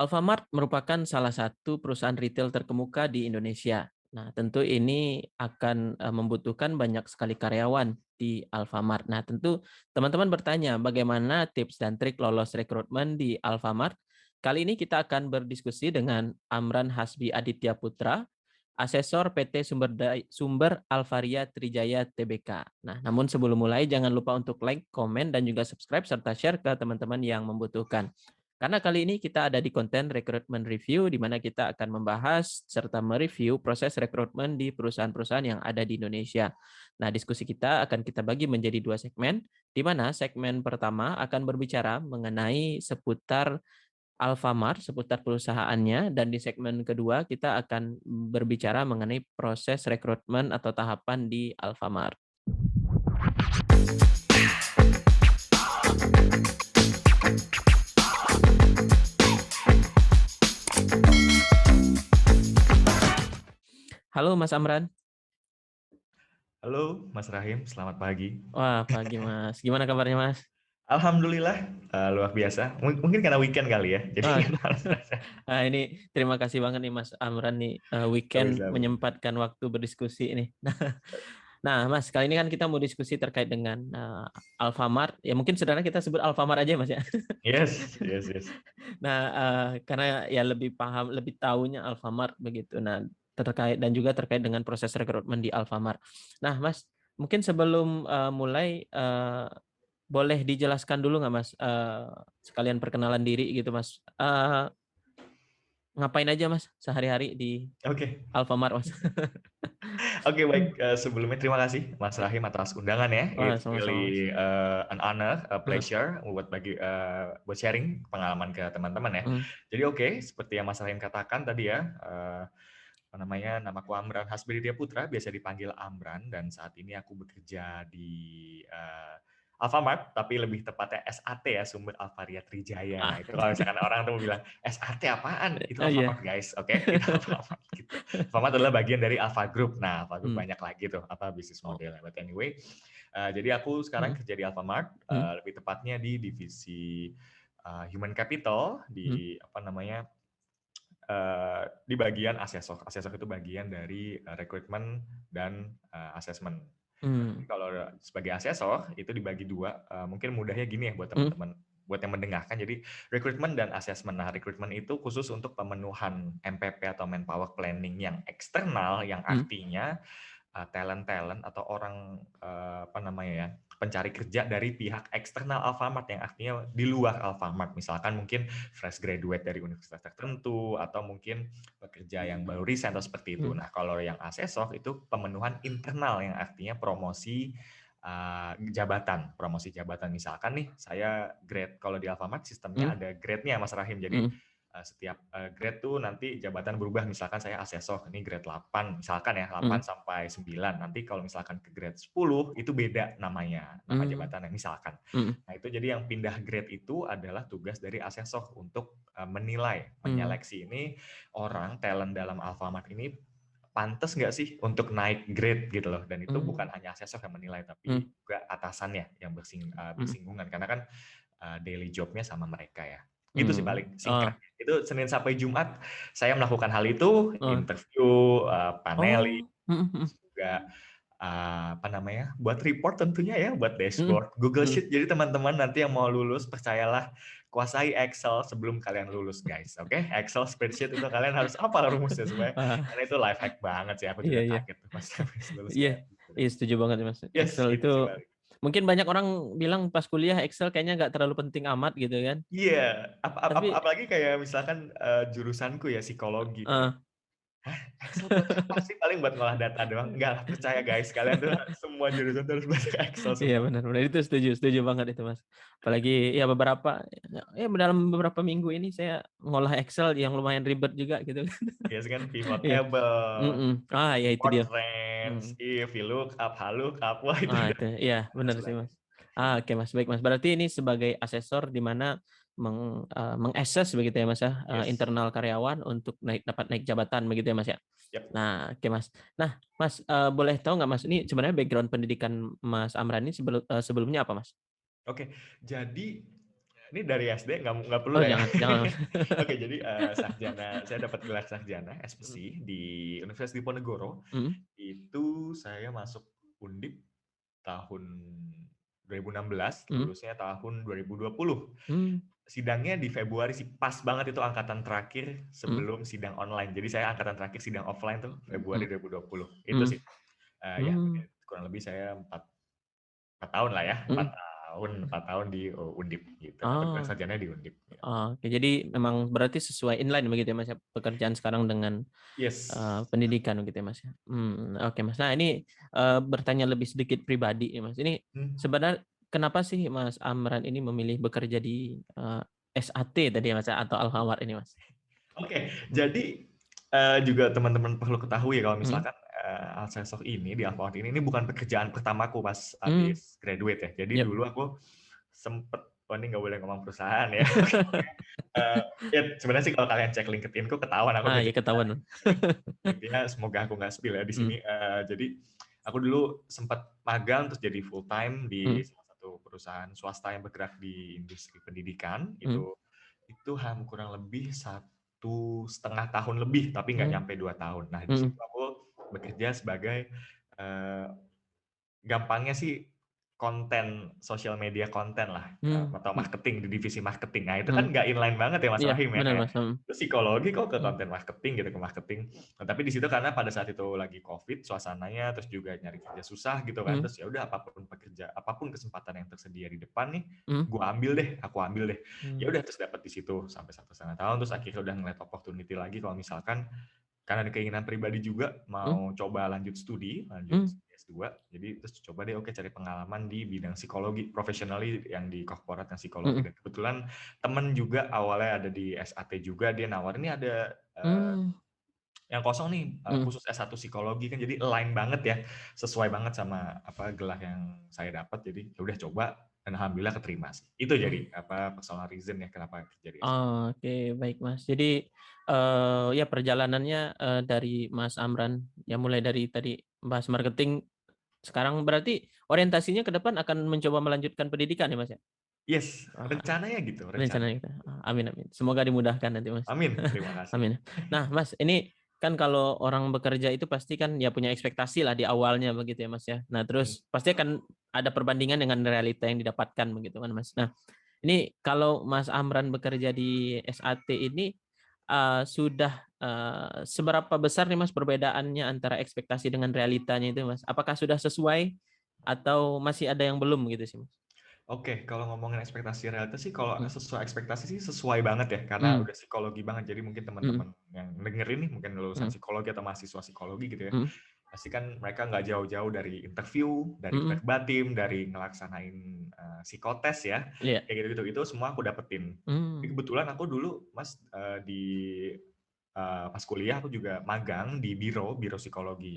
Alfamart merupakan salah satu perusahaan retail terkemuka di Indonesia. Nah, tentu ini akan membutuhkan banyak sekali karyawan di Alfamart. Nah, tentu teman-teman bertanya bagaimana tips dan trik lolos rekrutmen di Alfamart. Kali ini kita akan berdiskusi dengan Amran Hasbi Aditya Putra, asesor PT Sumber Alvaria Trijaya Tbk. Nah, namun sebelum mulai jangan lupa untuk like, komen, dan juga subscribe serta share ke teman-teman yang membutuhkan. Karena kali ini kita ada di konten recruitment review, di mana kita akan membahas serta mereview proses rekrutmen di perusahaan-perusahaan yang ada di Indonesia. Nah, diskusi kita akan kita bagi menjadi dua segmen, di mana segmen pertama akan berbicara mengenai seputar Alfamart, seputar perusahaannya, dan di segmen kedua kita akan berbicara mengenai proses rekrutmen atau tahapan di Alfamart. Halo Mas Amran. Halo Mas Rahim, selamat pagi. Wah, pagi Mas. Gimana kabarnya Mas? Alhamdulillah, luar biasa. Mungkin karena weekend kali ya, jadi Wah, kita harus rasa. ini terima kasih banget nih Mas Amran nih, weekend Sama-sama. menyempatkan waktu berdiskusi ini. Nah, Mas, kali ini kan kita mau diskusi terkait dengan Alfamart. Ya mungkin sederhana kita sebut Alfamart aja Mas ya. Yes, yes, yes. Nah, karena ya lebih paham, lebih tahunya Alfamart begitu. Nah, terkait dan juga terkait dengan proses rekrutmen di Alfamart. Nah, Mas, mungkin sebelum mulai boleh dijelaskan dulu nggak Mas, sekalian perkenalan diri gitu Mas. Ngapain aja Mas sehari-hari di Oke, Alfamart Mas? oke baik. Sebelumnya terima kasih Mas Rahim atas undangan ya. Wah, It's sama-sama Mas. really an honor, a pleasure buat sharing pengalaman ke teman-teman ya. Hmm. Jadi oke, seperti yang Mas Rahim katakan tadi ya, apa namanya, namaku Amran Hasbiridia Putra, biasa dipanggil Amran, dan saat ini aku bekerja di Alfamart, tapi lebih tepatnya SAT ya, Sumber Alvaria Trijaya. Nah, itu kalau misalkan orang tuh bilang, SAT apaan? Itu Iya. Alfamart guys, oke? Itu Alfamart gitu. Alfamart adalah bagian dari Alfa Group. Nah, Alfa Group Hmm. banyak lagi tuh, apa bisnis Oh. modelnya. But anyway, jadi aku Hmm. sekarang kerja di Alfamart, Hmm. lebih tepatnya di divisi Human Capital, Hmm. di apa namanya, di bagian asesor. Asesor itu bagian dari rekrutmen dan assessment. Hmm. Kalau sebagai asesor itu dibagi dua, mungkin mudahnya gini ya buat Hmm. teman-teman, buat yang mendengarkan. Jadi rekrutmen dan assessment. Nah, rekrutmen itu khusus untuk pemenuhan MPP atau manpower planning yang eksternal, yang Hmm. artinya talent-talent atau orang apa namanya ya, pencari kerja dari pihak eksternal Alfamart, yang artinya di luar Alfamart, misalkan mungkin fresh graduate dari universitas tertentu atau mungkin pekerja yang baru resign atau seperti itu. Hmm. Nah, kalau yang asesor itu pemenuhan internal, yang artinya promosi jabatan, promosi jabatan. Misalkan nih saya grade, kalau di Alfamart sistemnya Hmm. ada grade-nya Mas Rahim. Jadi Hmm. setiap grade tuh nanti jabatan berubah. Misalkan saya asesor, ini grade 8, misalkan ya, Hmm. 8 sampai 9. Nanti kalau misalkan ke grade 10, itu beda namanya, nama Hmm. jabatannya misalkan. Hmm. Nah, itu jadi yang pindah grade itu adalah tugas dari asesor untuk menilai, Hmm. menyeleksi ini orang talent dalam Alfamart ini pantas nggak sih untuk naik grade gitu loh. Dan itu Hmm. bukan hanya asesor yang menilai, Hmm. tapi juga atasannya yang Hmm. bersinggungan. Karena kan daily job-nya sama mereka ya. Gitu sih Hmm. paling Oh. singkat. Itu Senin sampai Jumat saya melakukan hal itu, Oh. interview, paneling, Oh. Hmm. Hmm. juga apa namanya, buat report tentunya ya, buat Hmm. dashboard, Google Hmm. Sheet. Jadi teman-teman nanti yang mau lulus, percayalah, kuasai Excel sebelum kalian lulus guys. Oke, Excel spreadsheet itu kalian harus hafal rumusnya, supaya Ah, karena itu life hack banget sih. Aku iya, juga iya. kaget tuh pas habis lulus Iya, kayak gitu. iya setuju banget Mas. Yes, Excel itu itu sih paling. mungkin banyak orang bilang pas kuliah Excel kayaknya nggak terlalu penting amat gitu kan. Iya, Tapi apalagi kayak misalkan jurusanku ya, psikologi. eh, Hah? Excel buat apa sih? Paling buat ngolah data doang. Enggak lah, percaya guys, kalian tuh semua jurusan tuh harus belajar Excel iya semua. benar-benar itu setuju, setuju banget itu Mas. Apalagi ya dalam beberapa minggu ini saya ngolah Excel yang lumayan ribet juga gitu kan. Biasanya kan pivot Iya. table, Mhm. Ah, ya itu import dia. range, Mhm. if, VLOOKUP, HLOOKUP, wah itu Ah, udah itu. Iya, benar bahas sih, lagi. Mas. Ah, oke, Mas. Baik, Mas. Berarti ini sebagai asesor di mana mengakses begitu ya, Mas ya, Yes. internal karyawan untuk dapat naik jabatan begitu ya, Mas ya. Yep. Nah, oke, Mas. Nah, Mas, boleh tahu nggak, Mas, ini sebenarnya background pendidikan Mas Amran ini sebelumnya apa, Mas? Oke, jadi Ini dari SD nggak perlu Oh, lah ya. jangan jangan, Mas. Oke, jadi, sarjana saya dapat gelar sarjana Mhm SPSI di Universitas Diponegoro. mhm Itu saya masuk Undip tahun 2016, mhm, lulusnya tahun 2020. mmm, Sidangnya di Februari sih, pas banget itu angkatan terakhir mhm sebelum sidang online. Jadi saya angkatan terakhir sidang offline tuh Februari mhm 2020. Itu mhm, sih, ya mmm, kurang lebih saya 4 tahun lah ya, 4 mhm. tahun 4 tahun di, Undip gitu, dapat gelar Oh, sarjana di Undip, gitu. oke. Jadi memang berarti sesuai inline begitu ya, Mas, ya, pekerjaan sekarang dengan, Yes. pendidikan begitu ya, Mas, ya? Oke, Mas. Nah ini, bertanya lebih sedikit pribadi ya, Mas. Ini Mmm. sebenarnya kenapa sih Mas Amran ini memilih bekerja di, SAT tadi ya, Mas, ya, atau Alfamart ini, Mas? Oke, Mmm, jadi, juga teman-teman perlu ketahui kalau mhm, misalkan, Alsesok ini di Alfamart ini bukan pekerjaan pertamaku pas mmm, habis graduate ya. Jadi yap. dulu aku sempet, oh ini nggak boleh ngomong perusahaan ya. Eee, ya sebenarnya sih kalau kalian cek LinkedIn-ku ketahuan aku Ah, kerja ya di mana. ketahuan. Tapi intinya semoga aku nggak spill ya di Mmm, sini. Jadi aku dulu sempat magang terus jadi full time di mhm, salah satu perusahaan swasta yang bergerak di industri pendidikan. mhm, Itu kurang lebih 1,5 tahun lebih, tapi nggak mmm, nyampe 2 tahun. Nah, di situ mhm, aku bekerja sebagai, eee, gampangnya sih konten, sosial media konten lah, mmm, atau mhm marketing, di divisi marketing. Nah, itu mhm. kan nggak inline banget ya Mas Iya, Rahim ya, benar, kayak, Mas, mhm, terus psikologi kok ke mhm, konten marketing gitu, ke marketing. Nah, tapi di situ karena pada saat itu lagi Covid suasananya, terus juga nyari kerja susah gitu kan, mhm, terus ya udah apapun kesempatan yang tersedia di depan nih, mhm, aku ambil deh. Ya mmm, udah terus dapat di situ sampai 1,5 tahun, terus akhirnya udah ngeliat opportunity lagi kalau misalkan karena ada keinginan pribadi juga mhm, mau coba lanjut mmm, studi S2, jadi terus coba deh oke cari pengalaman di bidang psikologi, professionally yang di korporat yang psikologi mhm, dan kebetulan temen juga awalnya ada di SAT juga, dia nawarin, "Nih ada, mmm, yang kosong nih, mhm, khusus S1 psikologi," kan jadi align banget ya, sesuai banget sama apa, gelar yang saya dapat, jadi ya udah coba dan alhamdulillah keterima sih. Itu mmm. jadi apa, personal reason ya kenapa kerja di SAT. Oke, baik, Mas. Jadi, ya perjalanannya, dari Mas Amran, ya mulai dari tadi bahas marketing, sekarang berarti orientasinya ke depan akan mencoba melanjutkan pendidikan ya, Mas, ya? Yes, Wah, rencananya gitu, rencananya rencananya. gitu. Amin amin. Semoga dimudahkan nanti, Mas. Amin, terima kasih. Amin. Nah, Mas, ini kan kalau orang bekerja itu pasti kan ya punya ekspektasi lah di awalnya begitu ya, Mas, ya. Nah, Mhm. terus pasti akan ada perbandingan dengan realita yang didapatkan begitu kan, Mas. Nah, ini kalau Mas Amran bekerja di SAT ini, sudah, seberapa besar nih, Mas, perbedaannya antara ekspektasi dengan realitanya itu, Mas? Apakah sudah sesuai atau masih ada yang belum gitu sih, Mas? Oke, kalau ngomongin ekspektasi realitas sih kalau Mmm, sesuai ekspektasi sih sesuai banget ya, karena mmm, udah psikologi banget. Jadi mungkin mhm teman-teman yang dengerin nih, mungkin lulusan mhm psikologi atau mahasiswa psikologi gitu ya, mhm pasti kan mereka nggak jauh-jauh dari interview, dari mhm, verbatim, dari ngelaksanain, psikotes ya, iya, kayak gitu-gitu, itu semua aku dapetin. Tapi mmm, kebetulan aku dulu Mas, pas kuliah aku juga magang di biro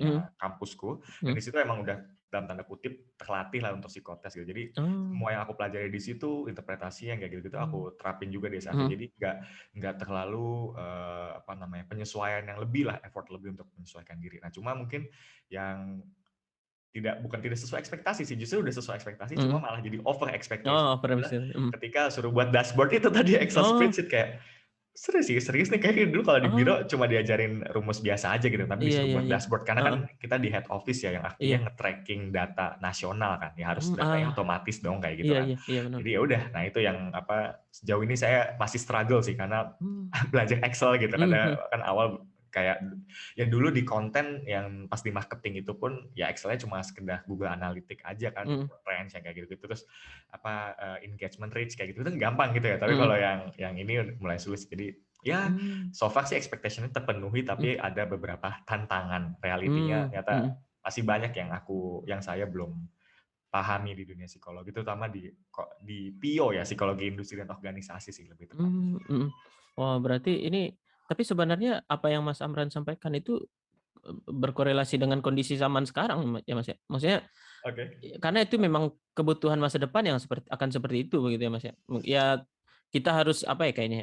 mhm psikologinya kampusku, dan di mhm, situ emang udah dalam tanda kutip terlatih lah untuk psikotes gitu. Jadi oh, semua yang aku pelajari di situ, interpretasi yang kayak gitu-gitu mmm, aku terapin juga di SAT. mhm Jadi nggak terlalu, apa namanya, penyesuaian yang lebih lah, effort lebih untuk menyesuaikan diri. Nah, cuma mungkin yang bukan tidak sesuai ekspektasi sih, justru udah sesuai ekspektasi, cuma mhm. malah jadi over expectation. Oh, Adalah premisi, mhm. ketika suruh buat dashboard itu tadi, Excel Oh spreadsheet, kayak serius nih kayaknya dulu kalau di oh, biro cuma diajarin rumus biasa aja gitu, tapi iya disuruh iya buat iya, dashboard karena heeh, kan kita di head office ya, yang artinya iya, nge-tracking data nasional kan, ya harus datanya ah, otomatis dong kayak gitu iya kan. iya iya, benar. Jadi ya udah, nah itu yang apa, sejauh ini saya masih struggle sih karena Mmm, belajar Excel gitu, mhm karena mhm, kan awal kayak ya dulu di konten yang pas di marketing itu pun ya Excel-nya cuma sekedar Google Analytics aja kan, mhm range yang kayak gitu-gitu, terus apa, engagement reach kayak gitu kan gampang gitu ya, tapi kalau mhm, yang ini mulai sulit. Jadi ya mmm, so far sih expectation-nya terpenuhi, mhm, tapi ada beberapa tantangan, realitinya mmm, ternyata mhm, masih banyak yang saya belum pahami di dunia psikologi, terutama di PIO ya, psikologi industri dan organisasi sih lebih tepat. mhm. Wah, berarti ini tapi sebenarnya apa yang Mas Amran sampaikan itu, berkorelasi dengan kondisi zaman sekarang ya, Mas, ya? Maksudnya, Oke. karena itu memang kebutuhan masa depan yang akan seperti itu begitu ya, Mas, ya? Ya kita harus apa ya kayaknya,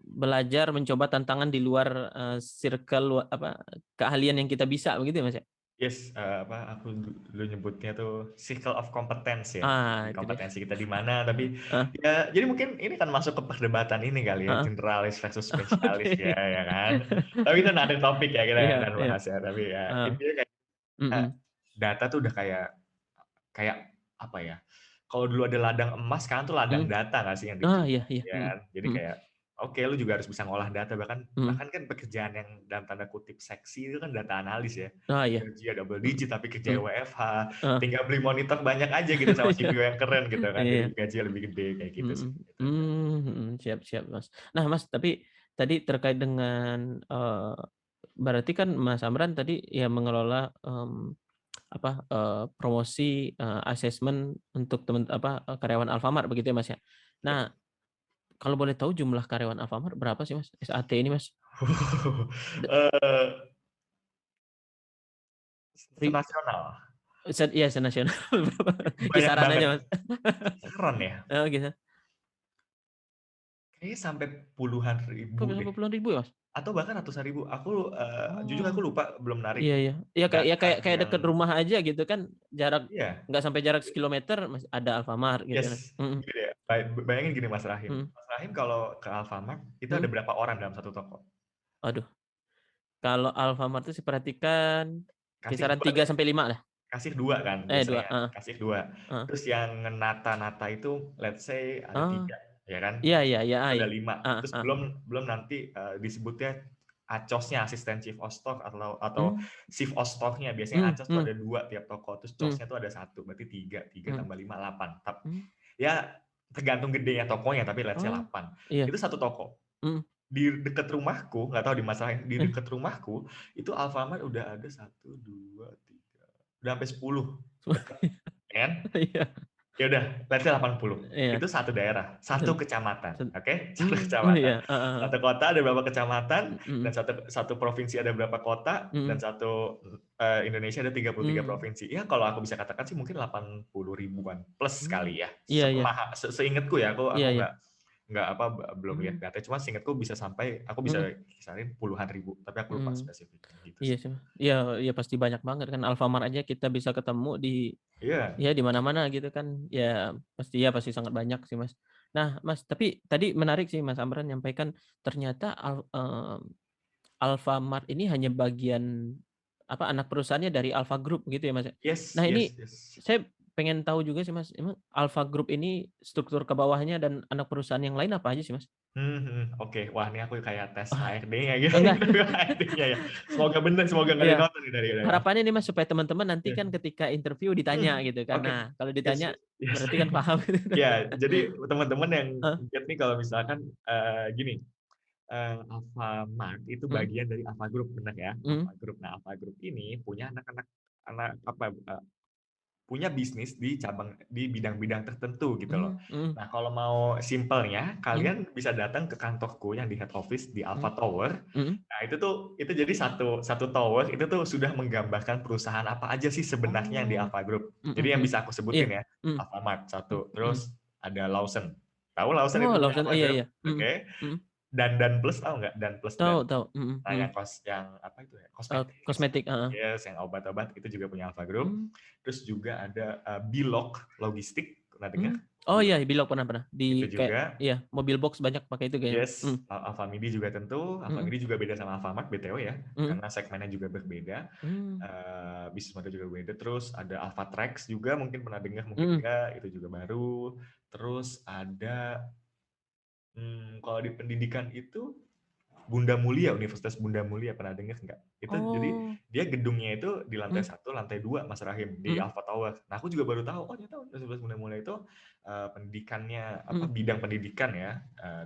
belajar mencoba tantangan di luar, circle apa, keahlian yang kita bisa begitu ya, Mas, ya? Yes, apa, aku dulu nyebutnya tuh circle of competence ya. Ah, Jadi itu dia. kompetensi kita di mana, tapi Heeh, ya jadi mungkin ini kan masuk ke perdebatan ini kali ya, heeh. generalis versus spesialis ya, Oke. ya kan. Tapi itu ada topik ya, kita Iya, akan iya. bahas ya. Tapi ya Heeh. intinya kayak eh, Mhm. data tuh udah kayak kayak apa ya? Kalau dulu ada ladang emas, sekarang tuh ladang Mhm. data nggak sih yang Oh, dijual, iya iya. ya Mhm. kan? Jadi Mhm. kayak oke, lu juga harus bisa ngolah data, bahkan Mhm. bahkan kan pekerjaan yang dalam tanda kutip seksi itu kan data analis ya. Oh, iya. Gajinya double Mhm. digit tapi kerja Mhm. WFH, Heeh. tinggal beli monitor banyak aja gitu sama Iya. CPU yang keren gitu kan, jadi Iya. gajinya lebih gede kayak gitu sih, Mhm. gitu aja. Mhm. Siap siap, Mas. Nah, Mas, tapi tadi terkait dengan, berarti kan Mas Amran tadi ya mengelola, apa, promosi, asesmen untuk karyawan Alfamart begitu ya, Mas, ya? Ya. Nah, kalau boleh tahu jumlah karyawan Alfamart berapa sih, Mas, SAT ini, Mas? De Eee, ri senasional, iya senasional berapa? banyak Kisaran banget, aja, Mas. kisaran ya, Oh, gitu. kayaknya sampai puluhan Kok ribu bisa deh, sampai puluhan ribu ya, Mas? atau bahkan ratusan ribu. Aku, jujur Oh, aku lupa, belum narik iya iya. Iya kayak ya data kayak yang deket rumah aja gitu kan, jarak iya. nggak sampai jarak sekilometer ada Alfamart gitu kan. Yes, Mhm. gini ya, bayangin gini Mas Rahim. Mhm. Mas Rahim kalau ke Alfamart, itu ada Mhm. berapa orang dalam satu toko? Waduh, kalau Alfamart tuh perhatikan Kasih kisaran 2 3 deh, sampai 5 lah. kasih 2 kan 2, biasanya, heeh, kasih 2. heeh. Terus yang ngenata-nata itu let's say ada Oh, 3, ya kan? iya iya iya, Itu ada iya. 5. Heeh Terus heeh. belum belum nanti, disebutnya ACOS-nya, asisten chief of stock atau Mmm, chief of stock-nya. Biasanya mhm ACOS tuh mhm ada 2 tiap toko, terus mhm COS-nya tuh ada 1, berarti 3, 3 mhm tambah 5, 8. mhm. Ya tergantung gedenya tokonya, tapi let's say Oh, 8. iya, Itu satu toko. mhm. Di dekat rumahku, nggak tahu di Masalah di Eh, dekat rumahku, itu Alfamart udah ada 1, 2, 3, udah sampai 10 dekat, ya kan? iya Ya udah, let's say 80. iya. Itu satu daerah, satu kecamatan, Sen oke? Satu oh kecamatan. iya, heeh heeh. Satu kota ada berapa kecamatan, dan Mhm satu satu provinsi ada berapa kota, dan mhm satu Indonesia ada 33 mhm. provinsi. Ya kalau aku bisa katakan sih mungkin 80 ribuan plus Mmm, kali ya. iya iya Seingatku ya, aku iya iya. nggak apa belum lihat Mmm, data, cuma seingatku bisa sampai aku bisa mhm kisarin puluhan ribu, tapi aku lupa mhm. spesifiknya gitu Iya sih. sih, Mas. Iya iya pasti banyak banget kan Alfamart aja kita bisa ketemu Iya, ya di mana-mana gitu kan. Ya pasti sangat banyak sih, Mas. Nah, Mas, tapi tadi menarik sih Mas Amran nyampaikan ternyata Alfamart ini hanya bagian anak perusahaannya dari Alfa Group gitu ya, Mas, ya? yes Nah yes ini yes. saya pengen tahu juga sih, Mas, emang Alfa Group ini struktur ke bawahnya dan anak perusahaan yang lain apa aja sih, Mas? Mhm, oke. Wah, ini aku kayak tes Wah, HRD-nya gitu, enggak interview HRD-nya ya. Semoga bener, semoga nggak ada yang iya, nonton nih dari aku. harapannya nih, Mas, supaya teman-teman nanti Iya. kan ketika interview ditanya gitu kan. Oke. Nah, kalau Yes ditanya yes yes. berarti kan paham gitu. Ya, jadi teman-teman yang Heeh, lihat nih kalau misalkan, gini, Alfamart itu mhm bagian dari Alfa Group, bener ya, mhm. Alfa Group. Nah, Alfa Group ini punya punya bisnis di di bidang-bidang tertentu gitu loh. Mmm, mhm Nah, kalau mau simpelnya, mhm kalian bisa datang ke kantorku yang di head office di mhm Alpha Tower. mhm. Nah, itu jadi satu satu tower itu tuh sudah menggambarkan perusahaan apa aja sih sebenarnya yang di Oh, Alpha Group. mhm Jadi yang mhm. bisa aku Iya, sebutin ya, mhm Alfamart mhm satu, mhm. terus ada Lawson. Tahu Lawson Oh, itu punya Lawson, Alpha iya Group? iya, mhm Oke. mhm. Dan Plus tahu nggak? Dan Plus Tahu dan tahu, mhm nah, mhm. yang apa itu ya, kosmetik, Kosmetik, heeh. yes, yang obat-obat itu juga punya Alpha Group. Mmm, Terus juga ada, Bilog Logistik, pernah dengar? mmm. Oh iya, Bilog, Bilog pernah pernah. itu Di kayak juga. iya, mobil box banyak pakai itu kayaknya. Yes, Alfamidi juga tentu. Mhm Alfamidi juga beda sama Alfamart BTW ya, mhm. karena segmennya juga berbeda, Mmm, bisnis model juga beda. Terus ada Alphatrax juga mungkin pernah dengar, mungkin mhm. enggak, itu juga baru. Terus ada, kalau di pendidikan itu Bunda Mulia, Universitas Bunda Mulia, pernah dengar nggak? Itu jadi Oh, dia gedungnya itu di lantai mhm 1, lantai 2, Mas Rahim, di mhm Alpha Tower. Nah, aku juga baru tahu, oh ternyata Universitas Bunda Mulia itu, pendidikannya apa, mhm bidang pendidikan ya,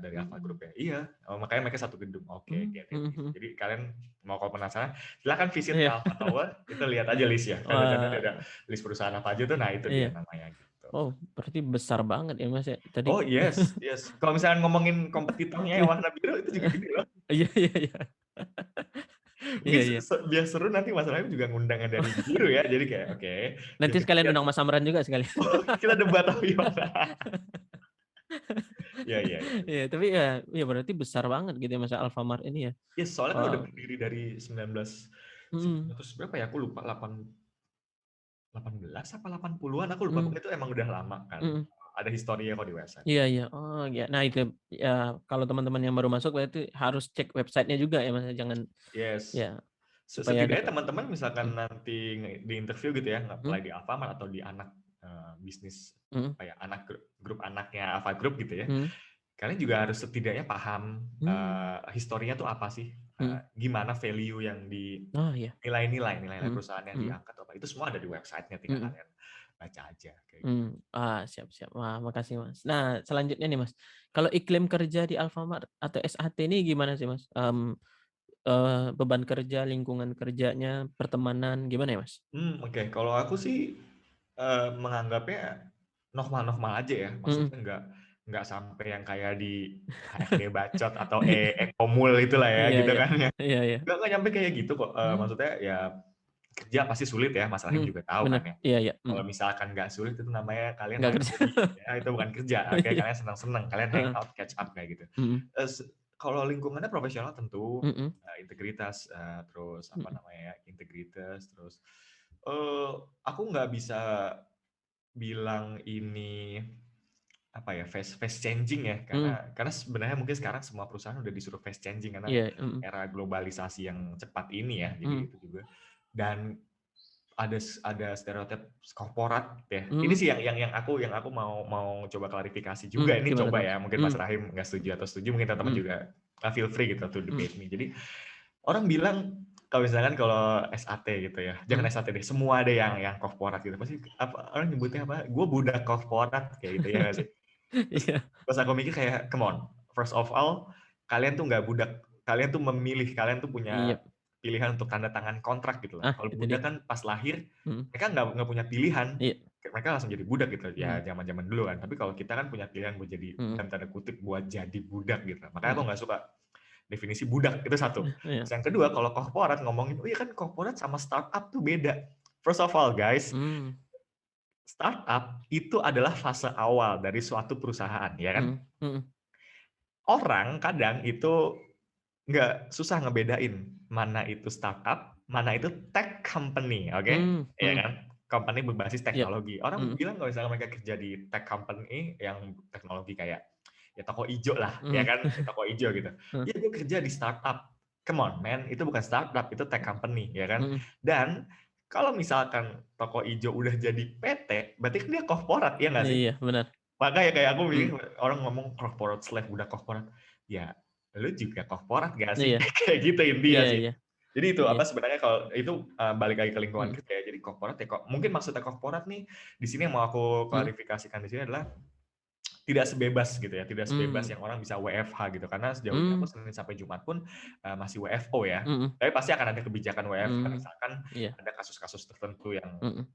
dari Alpha mhm. Group ya. Iya, oh makanya mereka satu gedung. Oke, Mmm, get it. mhm mhm. Jadi kalian mau kalau penasaran, silakan visit ke Iya. Alpha Tower, itu lihat aja list ya. Kan ada Wah, list perusahaan apa aja tuh, nah itu dia iya. namanya gitu. Oh, berarti besar banget ya, Mas, ya? Tadi Oh yes, yes. Kalau misalnya ngomongin kompetitornya yang iya. warna biru itu juga gede loh. Iya iya iya. Mungkin Iya iya. biar seru nanti Mas Rahim juga ngundang yang dari biru ya. Jadi kayak oke, Nanti kita sekalian lihat, undang Mas Amran juga sekalian. oh kita debat apa gimana? Iya iya iya. Iya, tapi ya berarti besar banget gitu ya, Mas, Alfamart ini ya? Iya soalnya kan udah Wow, berdiri dari 19 Mhm. 1900 berapa ya? Aku lupa 18 apa 80-an aku lupa. Mhm. Pokoknya itu emang udah lama kan. Mhm. Ada historinya kok di website. Iya iya. Oh, ya. Nah itu, ya kalau teman-teman yang baru masuk berarti harus cek website-nya juga ya, Mas, jangan ya Yes. supaya Setidaknya dapat teman-teman misalkan mhm nanti di interview gitu ya, mhm nge-apply di Alfamart atau di anak bisnis mhm apa ya, anak grup anaknya Alfa Group gitu ya. mhm. Kalian juga harus setidaknya paham Mmm, historinya tuh apa sih? mhm. Gimana value yang di Oh iya. nilai-nilai Mhm perusahaan yang mhm diangkat apa. Itu semua ada di website-nya, tinggal mhm. kalian baca aja kayak gitu. Siap siap. Wah, makasih, Mas. Nah, selanjutnya nih, Mas, kalau iklim kerja di Alfamart atau SAT ini gimana sih, Mas? Beban kerja, lingkungan kerjanya, pertemanan, gimana ya, Mas? Oke. Kalau aku sih menganggapnya normal-normal aja ya. Mhm. Maksudnya nggak sampai yang kayak di HRD bacot atau Ekomul itulah ya Iya gitu iya. kan ya. Iya iya. Nggak nyampe kayak gitu kok. Mmm, Maksudnya ya kerja pasti sulit ya. Mas Rahim mhm, juga tahu bener. kan ya. Iya iya, Kalau misalkan nggak sulit itu namanya kalian nggak kerja. happy. Ya, itu bukan kerja. Kayak Iya, kalian senang-senang. Kalian heeh, hangout, catch up kayak gitu. mhm, Eh, se- Kalau lingkungannya profesional tentu mhm, integritas, terus apa mhm, namanya ya, integritas, terus aku nggak bisa bilang ini apa ya fast changing ya mhm, karena sebenarnya mungkin sekarang semua perusahaan udah disuruh fast changing karena iya, mhm, era globalisasi yang cepat ini ya jadi mhm, itu juga dan ada stereotip korporat ya ini mhm, sih yang aku mau mau coba klarifikasi juga ini gimana tuh, coba Mas? ya mungkin Mas Mmm, Rahim nggak setuju atau setuju mungkin teman-teman mhm, juga feel free gitu to mhm, debate me jadi orang bilang kalau misalkan kalau SAT gitu ya, jangan mhm. SAT deh, semua ada yang korporat gitu. Pasti apa orang nyebutnya apa? Gue budak korporat kayak gitu ya nggak sih? Terus Iya, pas aku mikir kayak, come on, first of all, kalian tuh nggak budak, kalian tuh memilih, kalian tuh punya iya. pilihan untuk tanda tangan kontrak gitu loh. Ah, Kalau itu dia. budak kan pas lahir, Mhm, mereka nggak punya pilihan, iya, mereka langsung jadi budak gitu ya mhm, zaman-zaman dulu kan. Tapi kalau kita kan punya pilihan buat jadi mhm, dalam tanda kutip buat jadi budak gitu. Makanya aku mhm. nggak suka definisi budak itu satu. Iya, Terus yang kedua kalau korporat ngomongin, oh iya kan korporat sama startup tuh beda. First of all guys, mmm, startup itu adalah fase awal dari suatu perusahaan, ya kan? mhm, mhm, Orang kadang itu nggak susah ngebedain mana itu startup, mana itu tech company, oke? Ya mhm, kan? Company berbasis iya, teknologi. Orang mhm, bilang kalau misalnya mereka kerja di tech company yang teknologi kayak ya toko ijo lah, ya mhm, kan? Ya, toko ijo gitu. heeh, Ya gue kerja di startup. Come on, man, itu bukan startup, itu tech company, ya kan? mhm. Dan kalau misalkan toko ijo udah jadi PT, berarti kan dia korporat, ya nggak sih? Iya, benar. Makanya kayak aku mikir Mhm, orang ngomong corporate slave, budak korporat. Ya, lu juga korporat gak sih? iya, Kayak gitu intinya iya sih. iya, Jadi itu iya, apa sebenarnya kalau itu balik lagi ke lingkungan mhm, kerja ya. Jadi korporat ya kok mungkin maksudnya korporat nih di sini yang mau aku mhm, klarifikasikan di sini adalah tidak sebebas gitu ya, tidak sebebas mmm, yang orang bisa WFH gitu. Karena sejauh ini aku mmm, Senin sampai Jumat pun masih WFO ya. mhm, Tapi pasti akan ada kebijakan WFH mmm, misalkan iya, ada kasus-kasus tertentu yang mhm,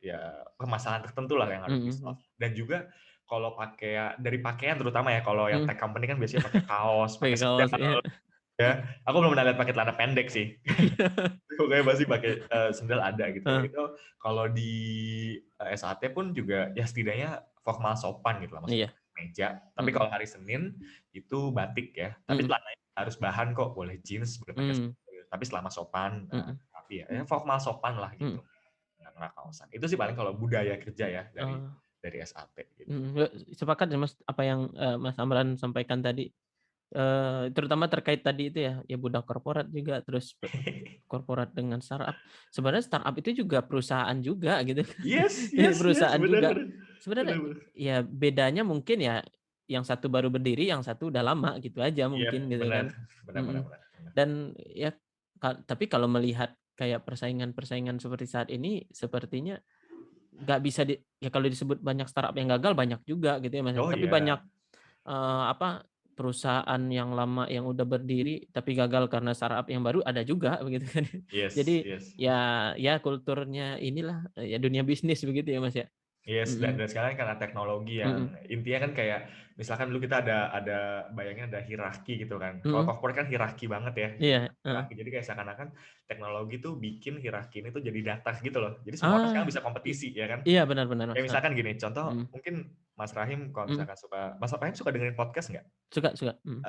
ya permasalahan tertentu lah yang harus mhm di-solve. mhm, Dan juga kalau pakai dari pakaian terutama ya, kalau yang mhm, tech company kan biasanya pakai kaos, pakai pakai kaos, sendal iya. ya. Aku belum pernah lihat pakai celana pendek sih. Pokoknya pasti pakai sendal ada gitu. Heeh, Itu kalau di SAT pun juga ya setidaknya formal sopan gitu lah, maksudnya iya, meja. Tapi mhm, kalau hari Senin itu batik ya. Tapi mhm, celananya harus bahan kok, boleh jeans, boleh pakai mmm, sepatu. Tapi selama sopan, mhm, rapi ya. Ya formal sopan lah mhm, gitu. Nggak kaosan. Itu sih paling kalau budaya kerja ya oh, dari SAT gitu. mhm, sepakat ya, Mas, apa yang, Mas Amran sampaikan tadi, terutama terkait tadi itu ya, ya budak korporat juga, terus korporat dengan startup. Sebenarnya startup itu juga perusahaan juga gitu kan. Yes, Ini yes, yes, perusahaan benar, juga. benar, Sebenarnya benar, benar. ya bedanya mungkin ya yang satu baru berdiri, yang satu udah lama gitu aja Iya, mungkin gitu benar, kan. benar, benar, Mhm. benar, benar. Dan ya tapi kalau melihat kayak persaingan-persaingan seperti saat ini sepertinya nggak bisa ya kalau disebut banyak startup yang gagal banyak juga gitu ya, Mas, ya. Oh Tapi banyak, iya, apa, perusahaan yang lama yang udah berdiri tapi gagal karena startup yang baru ada juga begitu kan. yes, Jadi yes. ya kulturnya inilah, ya dunia bisnis begitu ya, Mas, ya? Yes, dan Mhm, sekarang karena teknologi yang mhm, intinya kan kayak misalkan dulu kita ada bayangin ada hierarki gitu kan. Kalau Mhm. corporate kan hierarki banget ya, Iya, heeh. hierarki. Jadi kayak seakan-akan teknologi tuh bikin hierarki ini tuh jadi datar gitu loh. Jadi semua orang sekarang Ah, bisa kompetisi ya kan. iya benar benar, Kayak Mas, heeh. misalkan gini, contoh Mhm, mungkin Mas Rahim kalau mhm. misalkan Mas Rahim suka dengerin podcast nggak? Suka suka, mhm.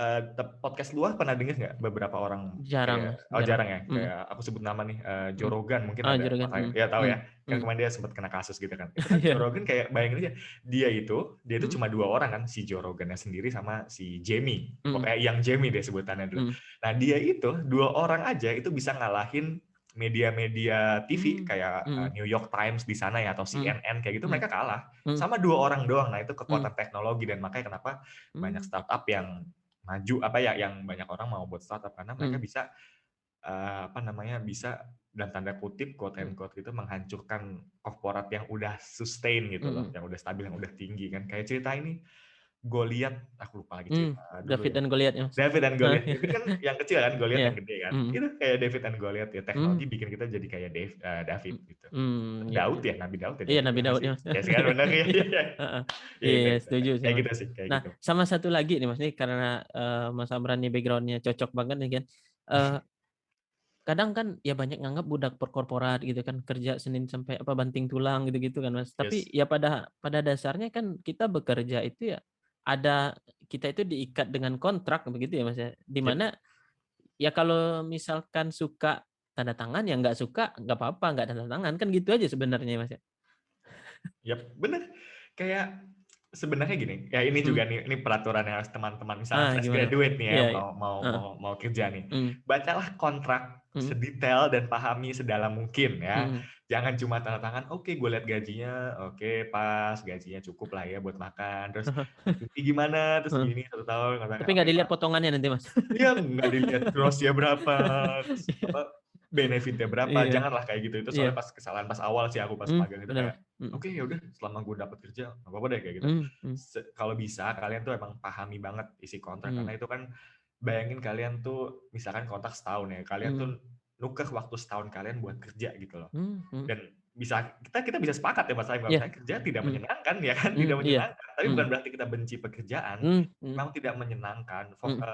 Podcast luar pernah denger nggak beberapa orang Jarang, kayak Mas, oh jarang. jarang ya? Mhm, Kayak aku sebut nama nih, Joe mhm. Rogan mungkin Ah, ada juragan, Mas Rahim mhm, ya tahu mhm, ya? Kan mhm. kemarin dia sempat kena kasus gitu kan. Itu kan Joe Iya, Rogan kayak bayangin aja, dia itu mhm, cuma 2 orang kan, si Joe Rogan-nya sendiri sama si Jamie, mhm, pokoknya yang Jamie deh sebutannya dulu. mhm, Nah dia itu 2 orang aja itu bisa ngalahin media-media TV mmm, kayak, mhm, New York Times di sana ya atau mhm, CNN kayak gitu mhm, mereka kalah mhm, sama 2 orang doang. Nah itu mhm, kekuatan teknologi dan makanya kenapa banyak mmm, startup yang maju apa ya yang banyak orang mau buat startup karena mereka mhm, bisa apa namanya bisa dalam tanda kutip quote mhm, and quote gitu menghancurkan korporat yang udah sustain gitu loh, mhm, yang udah stabil, yang udah tinggi kan. Kayak cerita ini Goliat, aku lupa lagi mmm. cerita dulu David ya. dan Goliat ya, Mas? David dan Heeh, Goliat ini kan yang kecil kan, Goliat iya, yang gede kan. mhm, Itu kayak David dan Goliat ya, teknologi mmm, bikin kita jadi kayak David gitu. iya Daud iya. ya, Nabi Daud ya Iya, David Nabi ya nggak Daud sih? ya, Mas. Ya sih kan bener ya, Iya, heeh. ya Iya, itu iya, gitu. setuju sih, Kayak Mas. gitu sih, kayak Nah, gitu. sama satu lagi nih, Mas, nih karena, Mas Amran nih background-nya cocok banget nih kan, eee, kadang kan ya banyak nganggap budak korporat gitu kan, kerja Senin sampai apa, banting tulang gitu-gitu kan, Mas. Tapi Yes. ya pada dasarnya kan kita bekerja itu ya ada kita itu diikat dengan kontrak begitu ya, Mas, ya. Di Yap. mana ya kalau misalkan suka tanda tangan, ya nggak suka nggak apa-apa, nggak tanda tangan, kan gitu aja sebenarnya, Mas, ya. Yap, bener. Kayak sebenarnya gini, ya ini Mmm, juga nih, ini peraturan yang harus teman-teman misalnya fresh gimana, Mas? graduate nih ya, Iya iya, mau mau heeh, mau mau kerja nih. mhm, Bacalah kontrak mhm, sedetail dan pahami sedalam mungkin ya. mhm. Jangan cuma tanda tangan, oke gue lihat gajinya, oke pas, gajinya cukup lah ya buat makan, terus cuti gimana, terus Heeh, gini 1 tahun, katakan tapi nggak oke dilihat Pak. potongannya nanti, Mas? Iya, nggak dilihat gross-nya berapa, terus Iya apa, benefit-nya berapa, iya janganlah kayak gitu. Itu iya, soalnya pas kesalahan pas awal sih aku pas magang itu bener, kayak, Mas, mhm, "Oke, ya udah selama gue dapat kerja, nggak apa-apa deh," kayak gitu. mhm, Kalau bisa kalian tuh emang pahami banget isi kontrak, mhm, karena itu kan bayangin kalian tuh misalkan kontrak setahun ya, kalian tuh mhm, nuker waktu setahun kalian buat kerja gitu loh. mhm, Dan kita bisa sepakat ya Mas Aim, kalau iya, misalnya kerja tidak mhm, menyenangkan ya kan, tidak iya, menyenangkan. Tapi mhm, bukan berarti kita benci pekerjaan, mhm, memang tidak menyenangkan. mhm,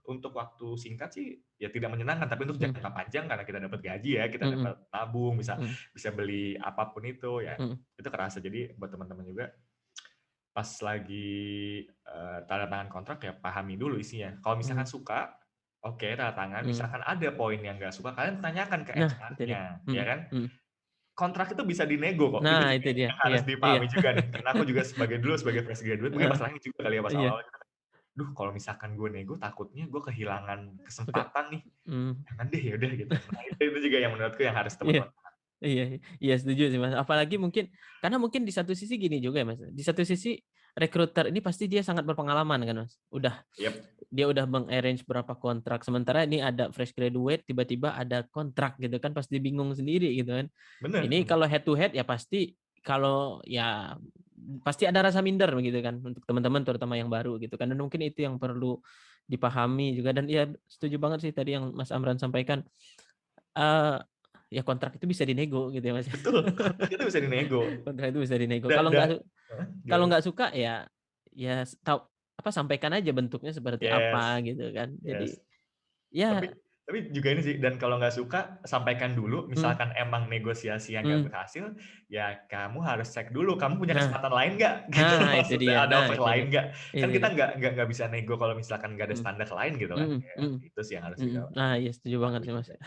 Untuk waktu singkat sih ya tidak menyenangkan, tapi untuk mhm, jangka panjang karena kita dapat gaji ya, kita mhm, dapat tabung, bisa mhm, bisa beli apapun itu ya, mhm, itu kerasa. Jadi buat teman-teman juga pas lagi, tanda tangan kontrak ya pahami dulu isinya. Kalau misalkan mhm, suka, oke tanda tangan, mhm. misalkan ada poin yang nggak suka, kalian tanyakan ke Nah, itu dia, HR-nya, ya mhm, kan. mhm. Kontrak itu bisa dinego kok, itu Nah, juga itu dia, yang iya harus iya, dipahami juga nih, karena aku juga sebagai fresh graduate, mungkin heeh, masalahnya juga kali ya pas iya, awal-awal gitu kan, "Duh kalau misalkan gue nego takutnya gue kehilangan oke, kesempatan nih, mmm, jangan deh, ya udah," gitu. Nah itu juga yang menurutku yang harus iya. teman-teman Iya iya setuju sih, Mas. Apalagi mungkin karena mungkin di satu sisi gini juga ya, Mas, di satu sisi rekruter ini pasti dia sangat berpengalaman kan, Mas. yap, Dia udah meng-arrange berapa kontrak, sementara ini ada fresh graduate tiba-tiba ada kontrak gitu kan, pasti bingung sendiri gitu kan. bener Ini bener. kalau head to head ya pasti kalau ya pasti ada rasa minder begitu kan untuk teman-teman terutama yang baru gitu kan, dan mungkin itu yang perlu dipahami juga dan ya setuju banget sih tadi yang Mas Amran sampaikan, eee, ya kontrak itu bisa dinego gitu ya, Mas. Betul, kontrak itu bisa dinego. Kontrak itu bisa dinego. Da da Kalau gimana? nggak suka ya ya sampaikan aja bentuknya seperti Yes apa gitu kan. Jadi yes. Tapi ya tapi juga ini sih, dan kalau nggak suka, sampaikan dulu, mmm, misalkan emang negosiasi yang nggak mmm, berhasil, ya kamu harus cek dulu, kamu punya nah kesempatan lain nggak? Gitu nah itu maksudnya, dia ada offer lain nggak? Kan itu kita dia. nggak bisa nego kalau misalkan nggak ada Mhm, standar lain gitu kan. mhm, Ya, mhm, itu sih yang harus mhm. kita Nah iya setuju banget ketahui sih, Mas. juga.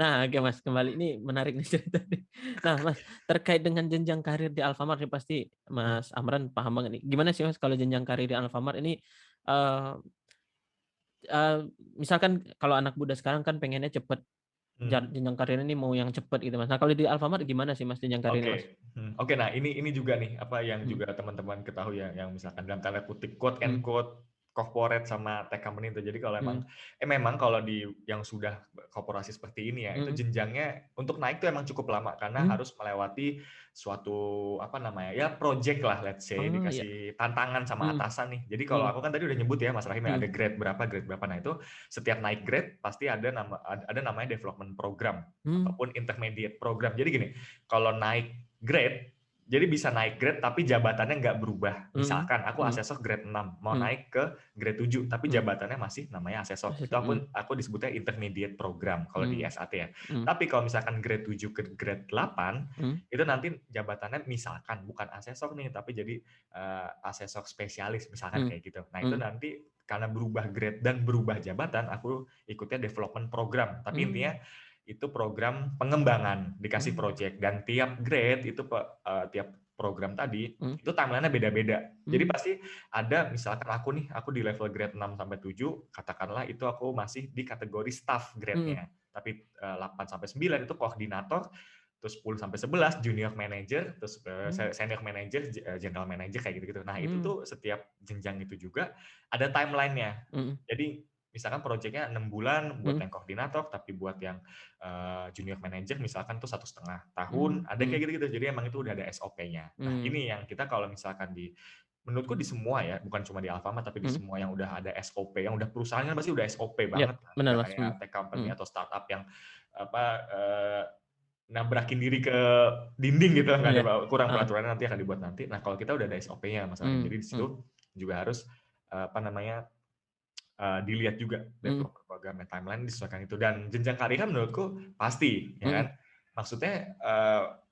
Nah oke, Mas, kembali ini menarik nih cerita nih. Nah, Mas, terkait dengan jenjang karir di Alfamart nih pasti Mas Amran paham banget nih. Gimana sih, Mas, kalau jenjang karir di Alfamart ini, eee eee, misalkan kalau anak muda sekarang kan pengennya cepet, Mhm. jenjang karir ini mau yang cepet gitu, Mas. Nah, kalau di Alfamart gimana sih, Mas, jenjang karirnya, Mas? Oke, oke. Nah, ini juga nih, apa yang Mhm, juga teman-teman ketahui ya, yang misalkan dalam tanda kutip quote and mhm, quote corporate sama tech company itu. Jadi kalau mhm, memang kalau di yang sudah korporasi seperti ini ya, itu mhm, jenjangnya untuk naik tuh emang cukup lama karena mmm, harus melewati suatu apa namanya, ya project lah let's say, oh iya, dikasih tantangan sama mhm, atasan nih. Jadi kalau mhm, aku kan tadi udah nyebut ya Mas Rahim ya, ada mhm, grade berapa. Nah, itu setiap naik grade pasti ada namanya development program mmm, ataupun intermediate program. Jadi gini, kalau naik grade, Jadi bisa naik grade tapi jabatannya nggak berubah. Mhm, Misalkan aku mhm, asesor grade 6, mau mhm, naik ke grade 7, tapi mhm, jabatannya masih namanya asesor. Itu mhm, aku disebutnya intermediate program kalau di mhm, SAT ya. mhm, Tapi kalau misalkan grade 7 ke grade 8, mhm, itu nanti jabatannya misalkan bukan asesor nih, tapi jadi asesor spesialis misalkan mhm, kayak gitu. Nah, itu mhm, nanti karena berubah grade dan berubah jabatan, aku ikutnya development program. Tapi intinya mmm, itu program pengembangan, dikasih mmm, project dan tiap grade itu tiap program tadi mhm, itu timeline-nya beda-beda. Jadi mmm, pasti ada misalkan aku di level grade 6 sampai 7, katakanlah itu aku masih di kategori staff mhm, grade-nya. Tapi 8 sampai 9 itu koordinator, terus 10 sampai 11 junior manager, terus mmm, senior manager, general manager kayak gitu-gitu. Nah, itu mmm, tuh setiap jenjang itu juga ada timeline-nya. mhm, Jadi misalkan proyeknya 6 bulan buat mhm, yang koordinator, tapi buat yang junior manager misalkan tuh 1,5 tahun, mmm, ada mhm, kayak gitu-gitu. Jadi emang itu udah ada SOP-nya. Nah, mmm, ini yang kita kalau misalkan menurutku di semua ya, bukan cuma di Alfamart tapi di mhm, semua yang udah ada SOP, yang udah perusahaan kan pasti udah SOP iya, banget kan, benar nggak Mas, kayak tech company mhm, atau startup yang apa, nabrakin diri ke dinding gitu, nggak ada iya, kurang heeh, peraturannya nanti akan dibuat nanti. Nah, kalau kita udah ada SOP-nya Mas Arim, mmm, jadi di mhm, situ juga harus, apa namanya, dilihat juga mhm, developer programnya, timeline disesuaikan itu dan jenjang karir kan menurutku pasti, ya mhm, kan. Maksudnya,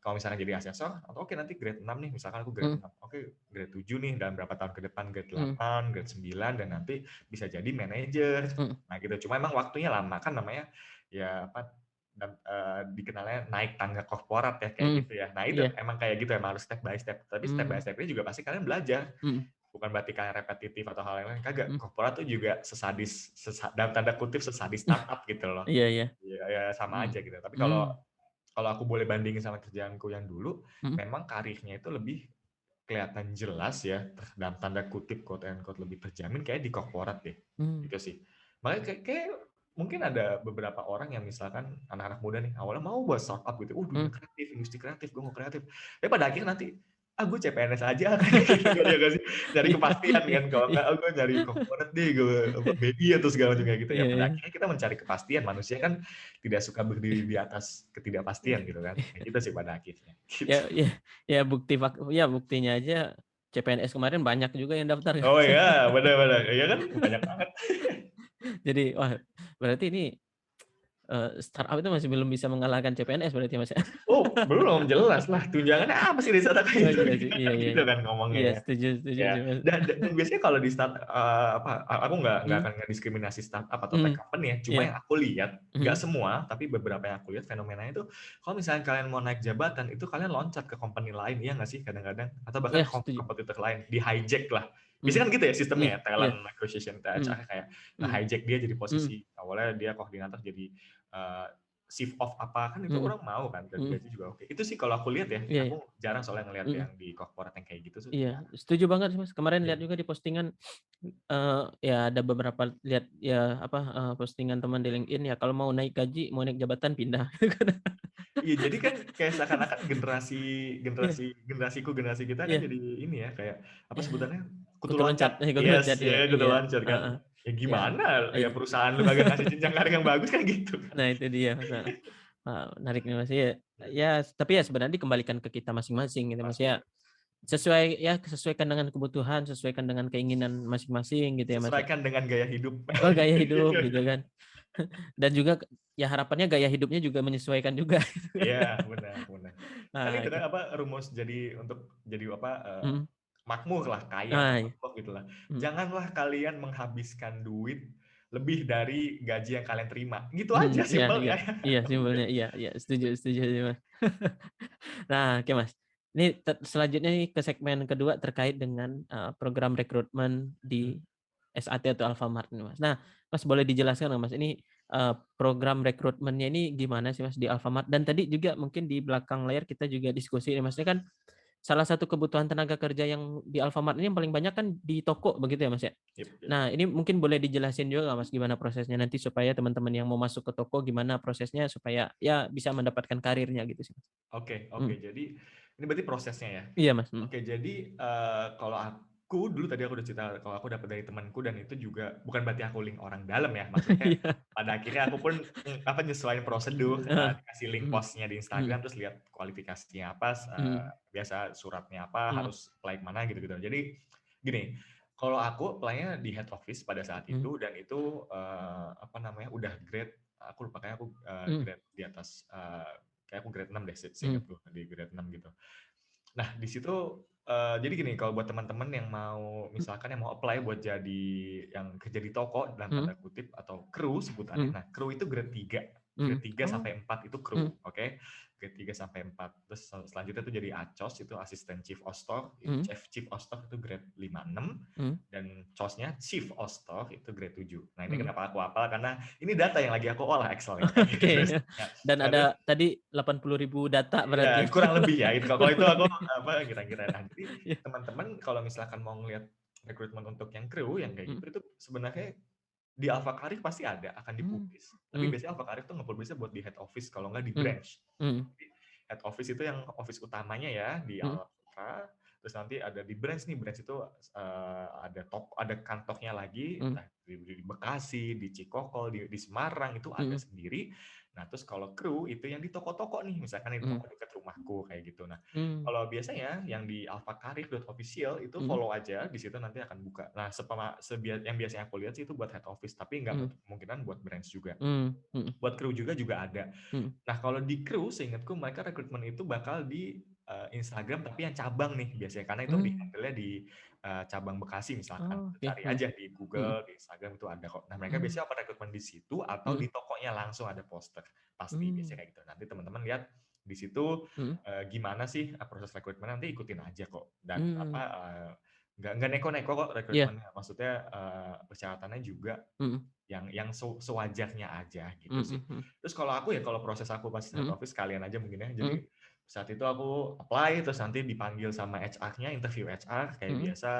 kalau misalnya jadi asesor, oke nanti grade 6 nih, misalkan aku grade mhm, 6, oke grade 7 nih dalam berapa tahun ke depan, grade mhm, 8, grade 9, dan nanti bisa jadi manajer. mhm, Nah gitu, cuma emang waktunya lama, kan namanya ya apa, dikenalnya naik tangga korporat ya, kayak mhm, gitu ya. Nah itu iya, emang kayak gitu, emang harus step by step, tapi step by mmm, step-nya juga pasti kalian belajar. mhm, Bukan berarti kalian repetitif atau hal yang lain, kagak. mhm, Korporat tuh juga dalam tanda kutip "sesadis startup" gitu loh. iya iya, Iya, ya sama mhm, aja gitu. Tapi kalau mmm, kalau aku boleh bandingin sama kerjaanku yang dulu, mhm, memang karirnya itu lebih kelihatan jelas ya, dalam tanda kutip, quote and quote, lebih terjamin kayak di korporat deh, mmm, gitu sih. Makanya kayak mungkin ada beberapa orang yang misalkan anak-anak muda nih, awalnya mau buat startup gitu, dunia mmm, kreatif, industri kreatif, gue mau kreatif. Tapi pada akhirnya nanti, gue CPNS aja, kayak gitu kan, ya nggak sih? Nyari iya, kepastian kan, kalau iya, nggak, gue nyari korporat deh, gue apa, BI atau segala macam kayak gitu. Ya iya pada iya. akhirnya kita mencari kepastian, manusia kan tidak suka berdiri di atas ketidakpastian gitu kan. Kayak gitu sih pada akhirnya, Ya gitu. ya ya ya buktinya aja CPNS kemarin banyak juga yang daftar kan. Oh iya, benar benar. Iya kan, banyak banget. Jadi wah berarti ini, startup itu masih belum bisa mengalahkan CPNS berarti Mas ya? Oh, belum, jelas lah. Tunjangannya apa sih di sana kayak Oh itu? iya sih, iya iya Gitu iya. kan ngomongnya Iya ya. setuju setuju Ya, sih Mas. dan biasanya kalau di aku nggak Mmm, akan ngediskriminasi startup atau tech mhm, company ya. Cuma iya, yang aku lihat, nggak mhm. semua, tapi beberapa yang aku lihat fenomenanya itu, kalau misalnya kalian mau naik jabatan, itu kalian loncat ke company lain, iya nggak sih kadang-kadang? Atau bahkan Iya ke setuju. kompetitor lain, di-hijack lah. Mmm, Biasanya kan gitu ya sistemnya iya ya, iya, talent acquisition, mhm, HR kayak mhm, nge-hijack dia jadi mhm, posisi. Awalnya dia koordinator jadi eee, shift off apa, kan itu mhm, orang mau kan, dan mhm, gaji juga oke. Itu sih kalau aku lihat ya, iya iya, aku jarang soalnya ngelihat mhm. yang di korporat yang kayak gitu tuh, Iya, jarang. setuju banget sih, Mas. Kemarin lihat Iya. juga di postingan, ya ada beberapa lihat ya apa, postingan teman di LinkedIn ya kalau mau naik gaji, mau naik jabatan pindah gitu kan. Iya, jadi kan kayak seakan-akan generasi Iya generasi generasiku, generasi kita kan iya, jadi ini ya, kayak apa ya sebutannya, kutu kutu loncat loncat. kutu loncat Yes, ya, ya kutu iya, loncat kan. heeh, Ya ya, gimana ya iya, perusahaan lu kagak ngasih jenjang karir yang bagus kan gitu kan. nah itu dia, Mas, heeh. Menarik nih, Mas, iya. Ya tapi ya sebenarnya dikembalikan ke kita masing-masing gitu, Mas, Pasti ya. Sesuaikan dengan kebutuhan, sesuaikan dengan keinginan masing-masing gitu ya, Mas, ya. sesuaikan dengan gaya hidup. Oh, gaya Gitu. hidup gitu kan. Dan juga ya harapannya gaya hidupnya juga menyesuaikan juga. Iya, benar benar. Kan Nah itu itu, kan apa, rumus untuk jadi apa, mhm, makmur lah, kaya atau nah iya, makmur gitulah. mhm, Janganlah kalian menghabiskan duit lebih dari gaji yang kalian terima. Gitu mhm, aja iya iya simpelnya. iya Udah. simpelnya, iya iya, setuju setuju sih, Mas. Nah, oke, Mas. Ini selanjutnya nih ke segmen kedua terkait dengan, program rekrutmen Mhm. di SAT atau Alfamart nih, Mas. Nah, Mas boleh dijelaskan nggak, Mas, ini, program rekrutmennya ini gimana sih, Mas, di Alfamart? Dan tadi juga mungkin di belakang layar kita juga diskusi nih, Mas, ini kan salah satu kebutuhan tenaga kerja yang di Alfamart ini yang paling banyak kan di toko begitu ya, Mas, ya? Yap yap. Nah, ini mungkin boleh dijelasin juga nggak, Mas, gimana prosesnya nanti supaya teman-teman yang mau masuk ke toko gimana prosesnya supaya ya bisa mendapatkan karirnya gitu sih, Mas? Oke oke. Mhm. Jadi ini berarti prosesnya ya? Iya, Mas, mhm. Oke, jadi, kalau dulu tadi aku udah cerita kalau aku dapat dari temanku dan itu juga bukan berarti aku link orang dalam ya, maksudnya Iya. pada akhirnya aku pun, nyesuaiin prosedur, Heeh. dikasih link Mhm. postnya di Mhm. Instagram, terus lihat kualifikasinya apa, Mhm. biasa suratnya apa, Mhm. harus apply ke mana gitu-gitu. Jadi gini, kalau aku apply-nya di head office pada saat Mhm. itu dan itu, apa namanya, udah grade, aku lupa kayaknya aku, Mhm. grade di atas, kayak aku grade 6 deh Mhm. seingatku, di grade 6 gitu. Nah, di situ, jadi gini, kalau buat teman-teman yang mau misalkan yang mau apply buat jadi yang kerja di toko dalam Mhm. tanda kutip atau kru sebutannya. Mhm. Nah, kru itu grade 3, Mhm. grade 3 Oh. sampai 4 itu kru, Mhm. oke? Grade 3 sampai 4. Terus selanjutnya itu jadi ACOS, itu asisten chief of stock, Mhm. chief of stock itu grade 5 6 Mhm. dan COS-nya chief of stock itu grade 7. Nah, ini Mhm. kenapa aku hafal karena ini data yang lagi aku olah Excel-nya kan gitu Oke. biasanya. Dan Nah, ada terus tadi 80.000 data iya, berarti. kurang lebih ya, itu kalau itu aku, apa, kira-kira. Nah, jadi Iya. teman-teman kalau misalkan mau ngelihat rekrutmen untuk yang kru, yang kayak Mhm. gitu, itu sebenarnya di Alfa Karir pasti ada, akan Mmm. dipublish. Tapi Mhm. biasanya Alfa Karir tuh nge-publish-nya buat di head office, kalau nggak di Mhm. branch. Mhm. Jadi head office itu yang office utamanya ya, di Mhm. Alfa, terus nanti ada di branch nih, branch itu, ada kantornya lagi, Mhm. entah di Bekasi, di Cikokol, di Semarang, itu ada Mhm. sendiri. Nah, terus kalau kru itu yang di toko-toko nih, misalkan di Mhm. toko dekat rumahku kayak gitu. Nah, Mmm. kalau biasanya yang di alfakarir.official itu Mhm. follow aja, di situ nanti akan buka. Nah, yang biasanya aku lihat sih itu buat head office, tapi nggak Mhm. menutup kemungkinan buat branch juga. Mmm. Mhm. Buat kru juga ada. Mhm. Nah, kalau di kru seingatku mereka rekrutmen itu bakal di, Instagram tapi yang cabang nih biasanya, karena itu Mmm. di-handle-nya di, cabang Bekasi misalkan. Oh, oke. Cari Heeh. aja di Mhm. Google, di Instagram itu ada kok. Nah, mereka Mmm. biasanya open rekrutmen di situ atau Mhm. di tokonya langsung ada poster, pasti Mmm. biasanya kayak gitu. Nanti teman-teman lihat di situ, Mhm. gimana sih, proses rekrutmen nanti ikutin aja kok dan apa, Mmm. nggak neko-neko kok Iya. rekrutmennya. Maksudnya, persyaratannya juga Mhm. yang sewajarnya aja gitu Mhm. sih. Mhm. Terus kalau aku ya, kalau proses aku pas head Mhm. office sekalian aja mungkin ya. Mhm. Jadi saat itu aku apply, terus nanti dipanggil sama HR-nya, interview HR kayak Mhm. biasa,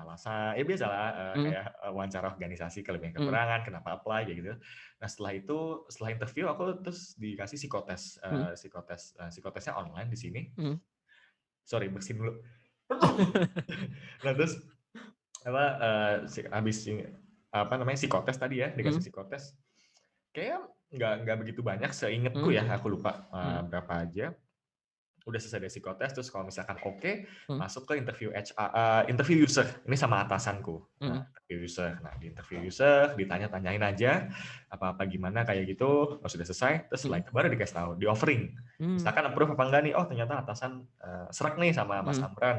alasan ya biasalah, Mhm. kayak, wawancara organisasi kelebihan Mhm. kekurangan, kenapa apply kayak gitu. Nah setelah itu, setelah interview aku terus dikasih psikotes, Mhm. psikotesnya online di sini. Mhm. Sorry bersin dulu. Nah terus apa, habis apa namanya, psikotes tadi ya, dikasih Mhm. psikotes. Kayaknya nggak begitu banyak seingetku Mhm. ya, aku lupa, Mhm. berapa aja. Udah selesai dari psikotes, terus kalau misalkan oke, Mhm. masuk ke interview user. Ini sama atasanku. Nah, Mhm. interview user. Nah, di interview user, ditanya-tanyain aja, apa-apa gimana kayak gitu, pas sudah selesai, terus setelah Mhm. itu baru dikasih tahu, di-offering. Mmm. Misalkan approve apa enggak nih, oh ternyata atasan, sreg nih sama Mas Mhm. Amran,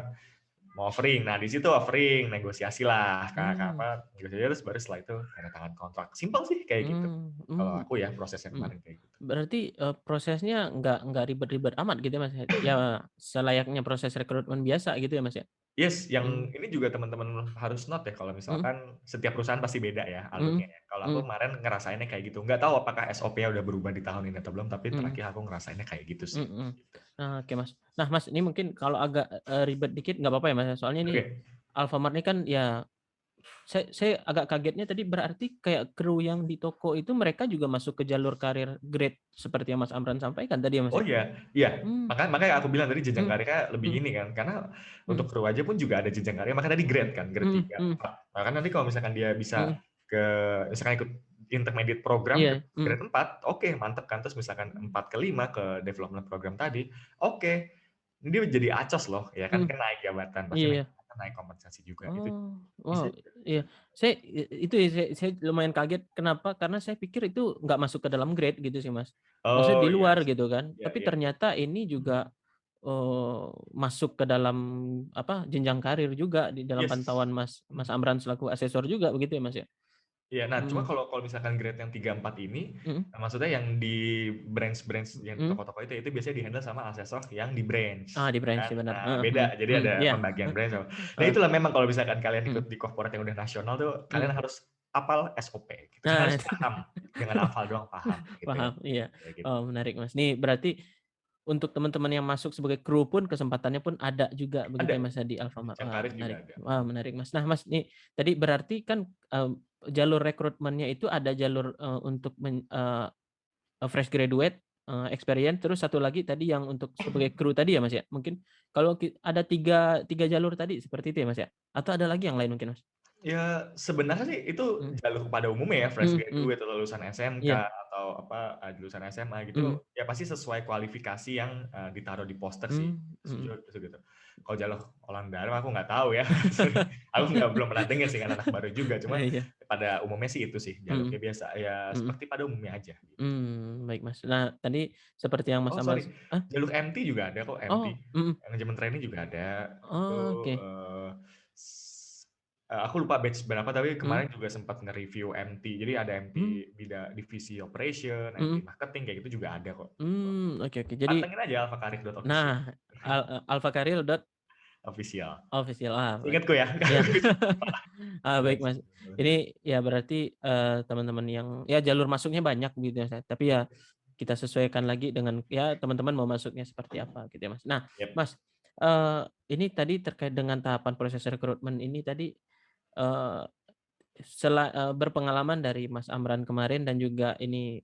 mau offering. Nah, di situ offering, negosiasi lah, Mmm. negosiasi terus baru setelah itu tanda tangan kontrak. Simpel sih kayak gitu. Mmm. Kalau Mmm. aku ya prosesnya Mhm. kemarin kayak gitu. Berarti, prosesnya nggak ribet-ribet amat gitu ya, Mas, ya? Ya selayaknya proses rekrutmen biasa gitu ya, Mas, ya? Yes, Mmm. yang ini juga teman-teman harus note ya kalau Mhm. misalkan setiap perusahaan pasti beda ya alurnya Mhm. ya. Kalau aku Mhm. kemarin ngerasainnya kayak gitu. Nggak tahu apakah SOP-nya udah berubah di tahun ini atau belum, tapi Mhm. terakhir aku ngerasainnya kayak gitu sih. Mhm. Gitu. Nah, oke, Mas. Nah, Mas, ini mungkin kalau agak, ribet dikit nggak apa-apa ya, Mas, ya? Soalnya ini Oke. Alfamart ini kan ya saya agak kagetnya tadi berarti kayak kru yang di toko itu mereka juga masuk ke jalur karir grade seperti yang Mas Amran sampaikan tadi ya, Mas, Oh ya? iya, iya. Mmm. Makanya aku bilang tadi jenjang Mhm. karirnya lebih Mhm. ini kan, karena untuk Mhm. kru aja pun juga ada jenjang karir, makanya tadi grade kan, grade Mhm. 3, Mhm. 4. Bahkan nanti kalau misalkan dia bisa Mhm. ke misalkan ikut intermediate program Iya. Mhm. grade 4, oke mantep kan. Terus misalkan Mmm. 4 ke 5 ke development program tadi, oke. Dia jadi ACOS loh, ya kan, Mhm. kan naik jabatan, pasti Iya, naik iya. jabatan, naik kompensasi juga, itu Oh, bisa wow, juga. iya. Saya itu ya, saya lumayan kaget kenapa, karena saya pikir itu nggak masuk ke dalam grade gitu sih, Mas. Maksudnya Oh, di iya luar sih. gitu kan, Iya tapi iya. ternyata ini juga, masuk ke dalam apa, jenjang karir juga di dalam Yes. pantauan Mas Mas Mhm. Amran selaku asesor juga begitu ya, Mas, ya? Iya, nah cuma Mhm. kalau kalau misalkan grade yang 3 4 ini, Mhm. maksudnya yang di branch-branch yang di Mhm. toko-toko itu biasanya di-handle sama asesor yang di branch, Ah, di ya branch kan. ya benar. Nah Heeh, beda, mhm. jadi Mhm, ada iya. pembagian branch nah Heeh. itulah memang kalau misalkan kalian ikut Mhm. di korporat yang udah nasional tuh, kalian Mhm. harus hafal SOP gitu, Nah, harus itu. paham, jangan hafal doang, paham gitu ya. Paham, iya. Kayak gitu. Oh, menarik, Mas. Nih berarti untuk teman-teman yang masuk sebagai kru pun kesempatannya pun ada juga begitu Ada, ya, Mas, ya di Alfamart. jenjang Wah, karir juga menarik. ada. Wah, menarik, Mas. Nah, Mas, nih tadi berarti kan, jalur rekrutmennya itu ada jalur, untuk fresh graduate, experience, terus satu lagi tadi yang untuk sebagai kru tadi ya, Mas, ya? Mungkin kalau ada tiga tiga jalur tadi seperti itu ya, Mas, ya? Atau ada lagi yang lain mungkin, Mas? Ya, sebenarnya sih itu Mhm. jalur pada umumnya ya, fresh Mhm mhm. graduate atau lulusan SMK Iya. atau apa, lulusan SMA Mhm. gitu, ya pasti sesuai kualifikasi yang, ditaruh di poster sih. Mmm, mhm. Setuju gitu. Kalau jalur orang dalam aku nggak tahu ya. Aku belum pernah dengar sih, kan anak baru juga, cuman Iya. pada umumnya sih itu sih, jalurnya Mhm. biasa ya Mhm. seperti pada umumnya aja gitu. Baik, Mas. Nah, tadi seperti yang Mas Oh Amran sorry, ah? jalur MT juga ada kok, MT. Oh, mhm. Manajemen training juga ada. Itu, Oh, oke. aku lupa batch berapa, tapi Mmm, kemarin juga sempat nge-review MT. Jadi ada MT mmm, divisi operation, MT mhm. marketing, kayak gitu juga ada kok. Oke oke. Jadi Pantengin aja alfakarik.official. nah, alfakaryl.official. Official. Baik. Seingetku ya. Iya. Baik, Koreksi. Mas. Ini ya berarti, teman-teman yang ya jalur masuknya banyak gitu ya, tapi ya kita sesuaikan lagi dengan ya teman-teman mau masuknya seperti apa gitu ya, Mas. Nah, Yap. Mas, ini tadi terkait dengan tahapan proses rekrutmen ini tadi, eee, berpengalaman dari Mas Amran kemarin dan juga ini,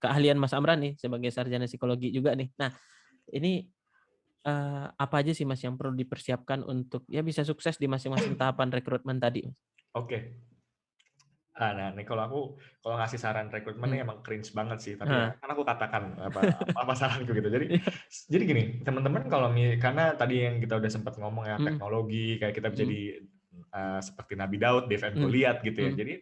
keahlian Mas Amran nih sebagai sarjana psikologi juga nih. Nah, ini, apa aja sih, Mas, yang perlu dipersiapkan untuk ya bisa sukses di masing-masing tahapan rekrutmen tadi, Mas? Oke. Nah nih kalau ngasih saran rekrutmen Mmm, ini emang cringe banget sih, tapi ya heeh. kan aku katakan apa saranku gitu. Iya, Jadi gini, teman-teman kalau karena tadi yang kita udah sempat ngomong ya, mhm, teknologi kayak kita bisa mhm, seperti Nabi Daud, Dev and mhm, Goliath gitu ya. mhm, Jadi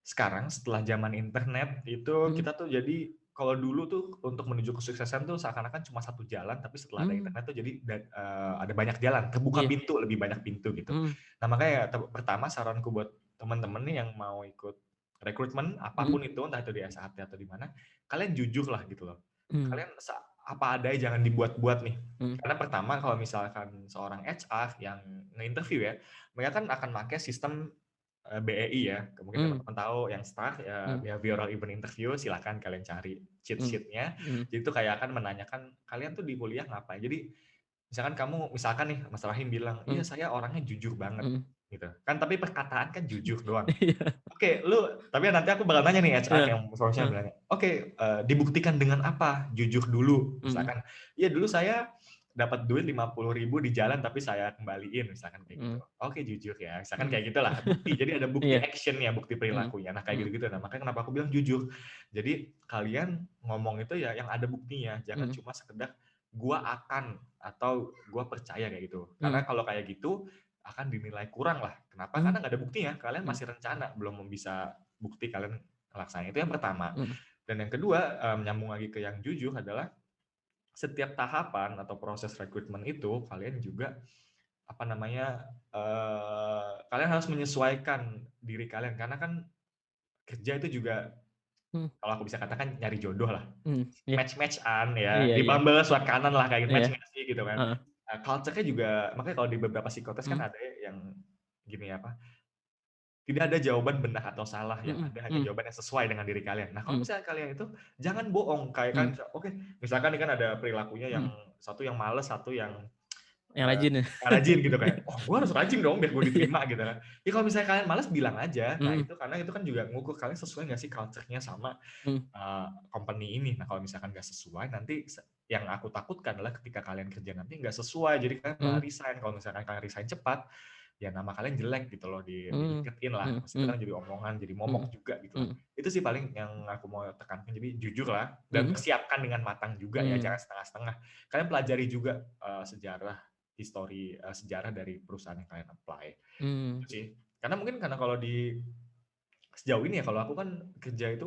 sekarang setelah zaman internet itu mhm, kita tuh jadi kalau dulu tuh untuk menuju kesuksesan tuh seakan-akan cuma satu jalan, tapi setelah ada mmm, internet tuh jadi ada banyak jalan, terbuka iya, pintu, lebih banyak pintu gitu. mhm, Nah makanya pertama saranku buat teman-teman nih yang mau ikut rekrutmen mhm, apapun itu, entah itu di SHT atau di mana, kalian jujur lah gitu loh. mmm, Kalian apa adanya, jangan dibuat-buat nih. mhm, Karena pertama kalau misalkan seorang HR yang nge-interview ya, mereka kan akan pakai sistem BEI ya, mungkin mmm, teman-teman tahu yang STAR ya, mmm, behavioral event interview, silakan kalian cari cheat mmm, sheet-nya. mhm, Jadi itu kayak akan menanyakan kalian tuh di kuliah ngapain. Jadi misalkan nih Mas Rahim bilang, "Iya mmm, saya orangnya jujur banget." mhm, Gitu. Kan tapi perkataan kan jujur doang. iya, Oke, tapi nanti aku bakal nanya nih HR iya, yang profesional heeh, bilangnya, "Oke, dibuktikan dengan apa? Jujur dulu." mhm, Misalkan, "Iya dulu saya dapat duit 50.000 di jalan tapi saya kembaliin," misalkan kayak gitu. mmm, "Oke, jujur ya." Misalkan mhm, kayak gitulah, bukti. Jadi ada bukti iya, action-nya, bukti mhm, perilakunya. Nah, kayak mhm, gitu-gitu. Nah, makanya kenapa aku bilang jujur. Jadi kalian ngomong itu ya yang ada buktinya, jangan mhm, cuma sekedar "gua akan" atau "gua percaya," kayak gitu. Karena mhm, kalau kayak gitu akan dinilai kurang lah. Kenapa? mmm, Karena nggak ada buktinya. Kalian mhm, masih rencana, belum bisa bukti kalian ngelaksanain. Itu yang pertama. mhm, Dan yang kedua, nyambung lagi ke yang jujur adalah setiap tahapan atau proses rekrutmen itu kalian juga apa namanya kalian harus menyesuaikan diri kalian karena kan kerja itu juga mmm, kalau aku bisa katakan nyari jodoh lah, iya, match-match-an ya, iya di iya, Bumble swipe kanan lah kayak gitu, iya, match nggak sih gitu kan. heeh, Culture-nya juga makanya kalau di beberapa psikotes kan mmm, ada ya yang gini apa, tidak ada jawaban benar atau salah, yang mhm, ada hanya mhm, jawaban yang sesuai dengan diri kalian. Nah, kalau mhm, misalnya kalian itu jangan bohong, kayak kan mhm, oke, misalkan nih kan ada perilakunya yang mhm, satu yang malas, satu yang, yang rajin ya? rajin gitu kayak, "Oh, gue harus rajin dong biar gue Iya, diterima," gitu kan. Ya kalau misalnya kalian malas bilang aja. Nah, mhm, itu karena itu kan juga ngukur kalian sesuai nggak sih culture-nya sama, mhm, company ini. Nah, kalau misalkan nggak sesuai nanti yang aku takutkan adalah ketika kalian kerja nanti nggak sesuai, jadi kalian malah mhm, resign. Kalau misalkan kalian resign cepat, ya nama kalian jelek gitu loh di mmm, LinkedIn lah, mhm, maksudnya mhm, kan jadi omongan, jadi momok mhm, juga gitu lah. mhm, Itu sih paling yang aku mau tekankan, jadi jujur lah dan mhm, persiapkan dengan matang juga ya, mmm, jangan setengah-setengah. Kalian pelajari juga sejarah, sejarah dari perusahaan yang kalian apply, mmm, itu sih. Karena kalau sejauh ini ya, kalau aku kan kerja itu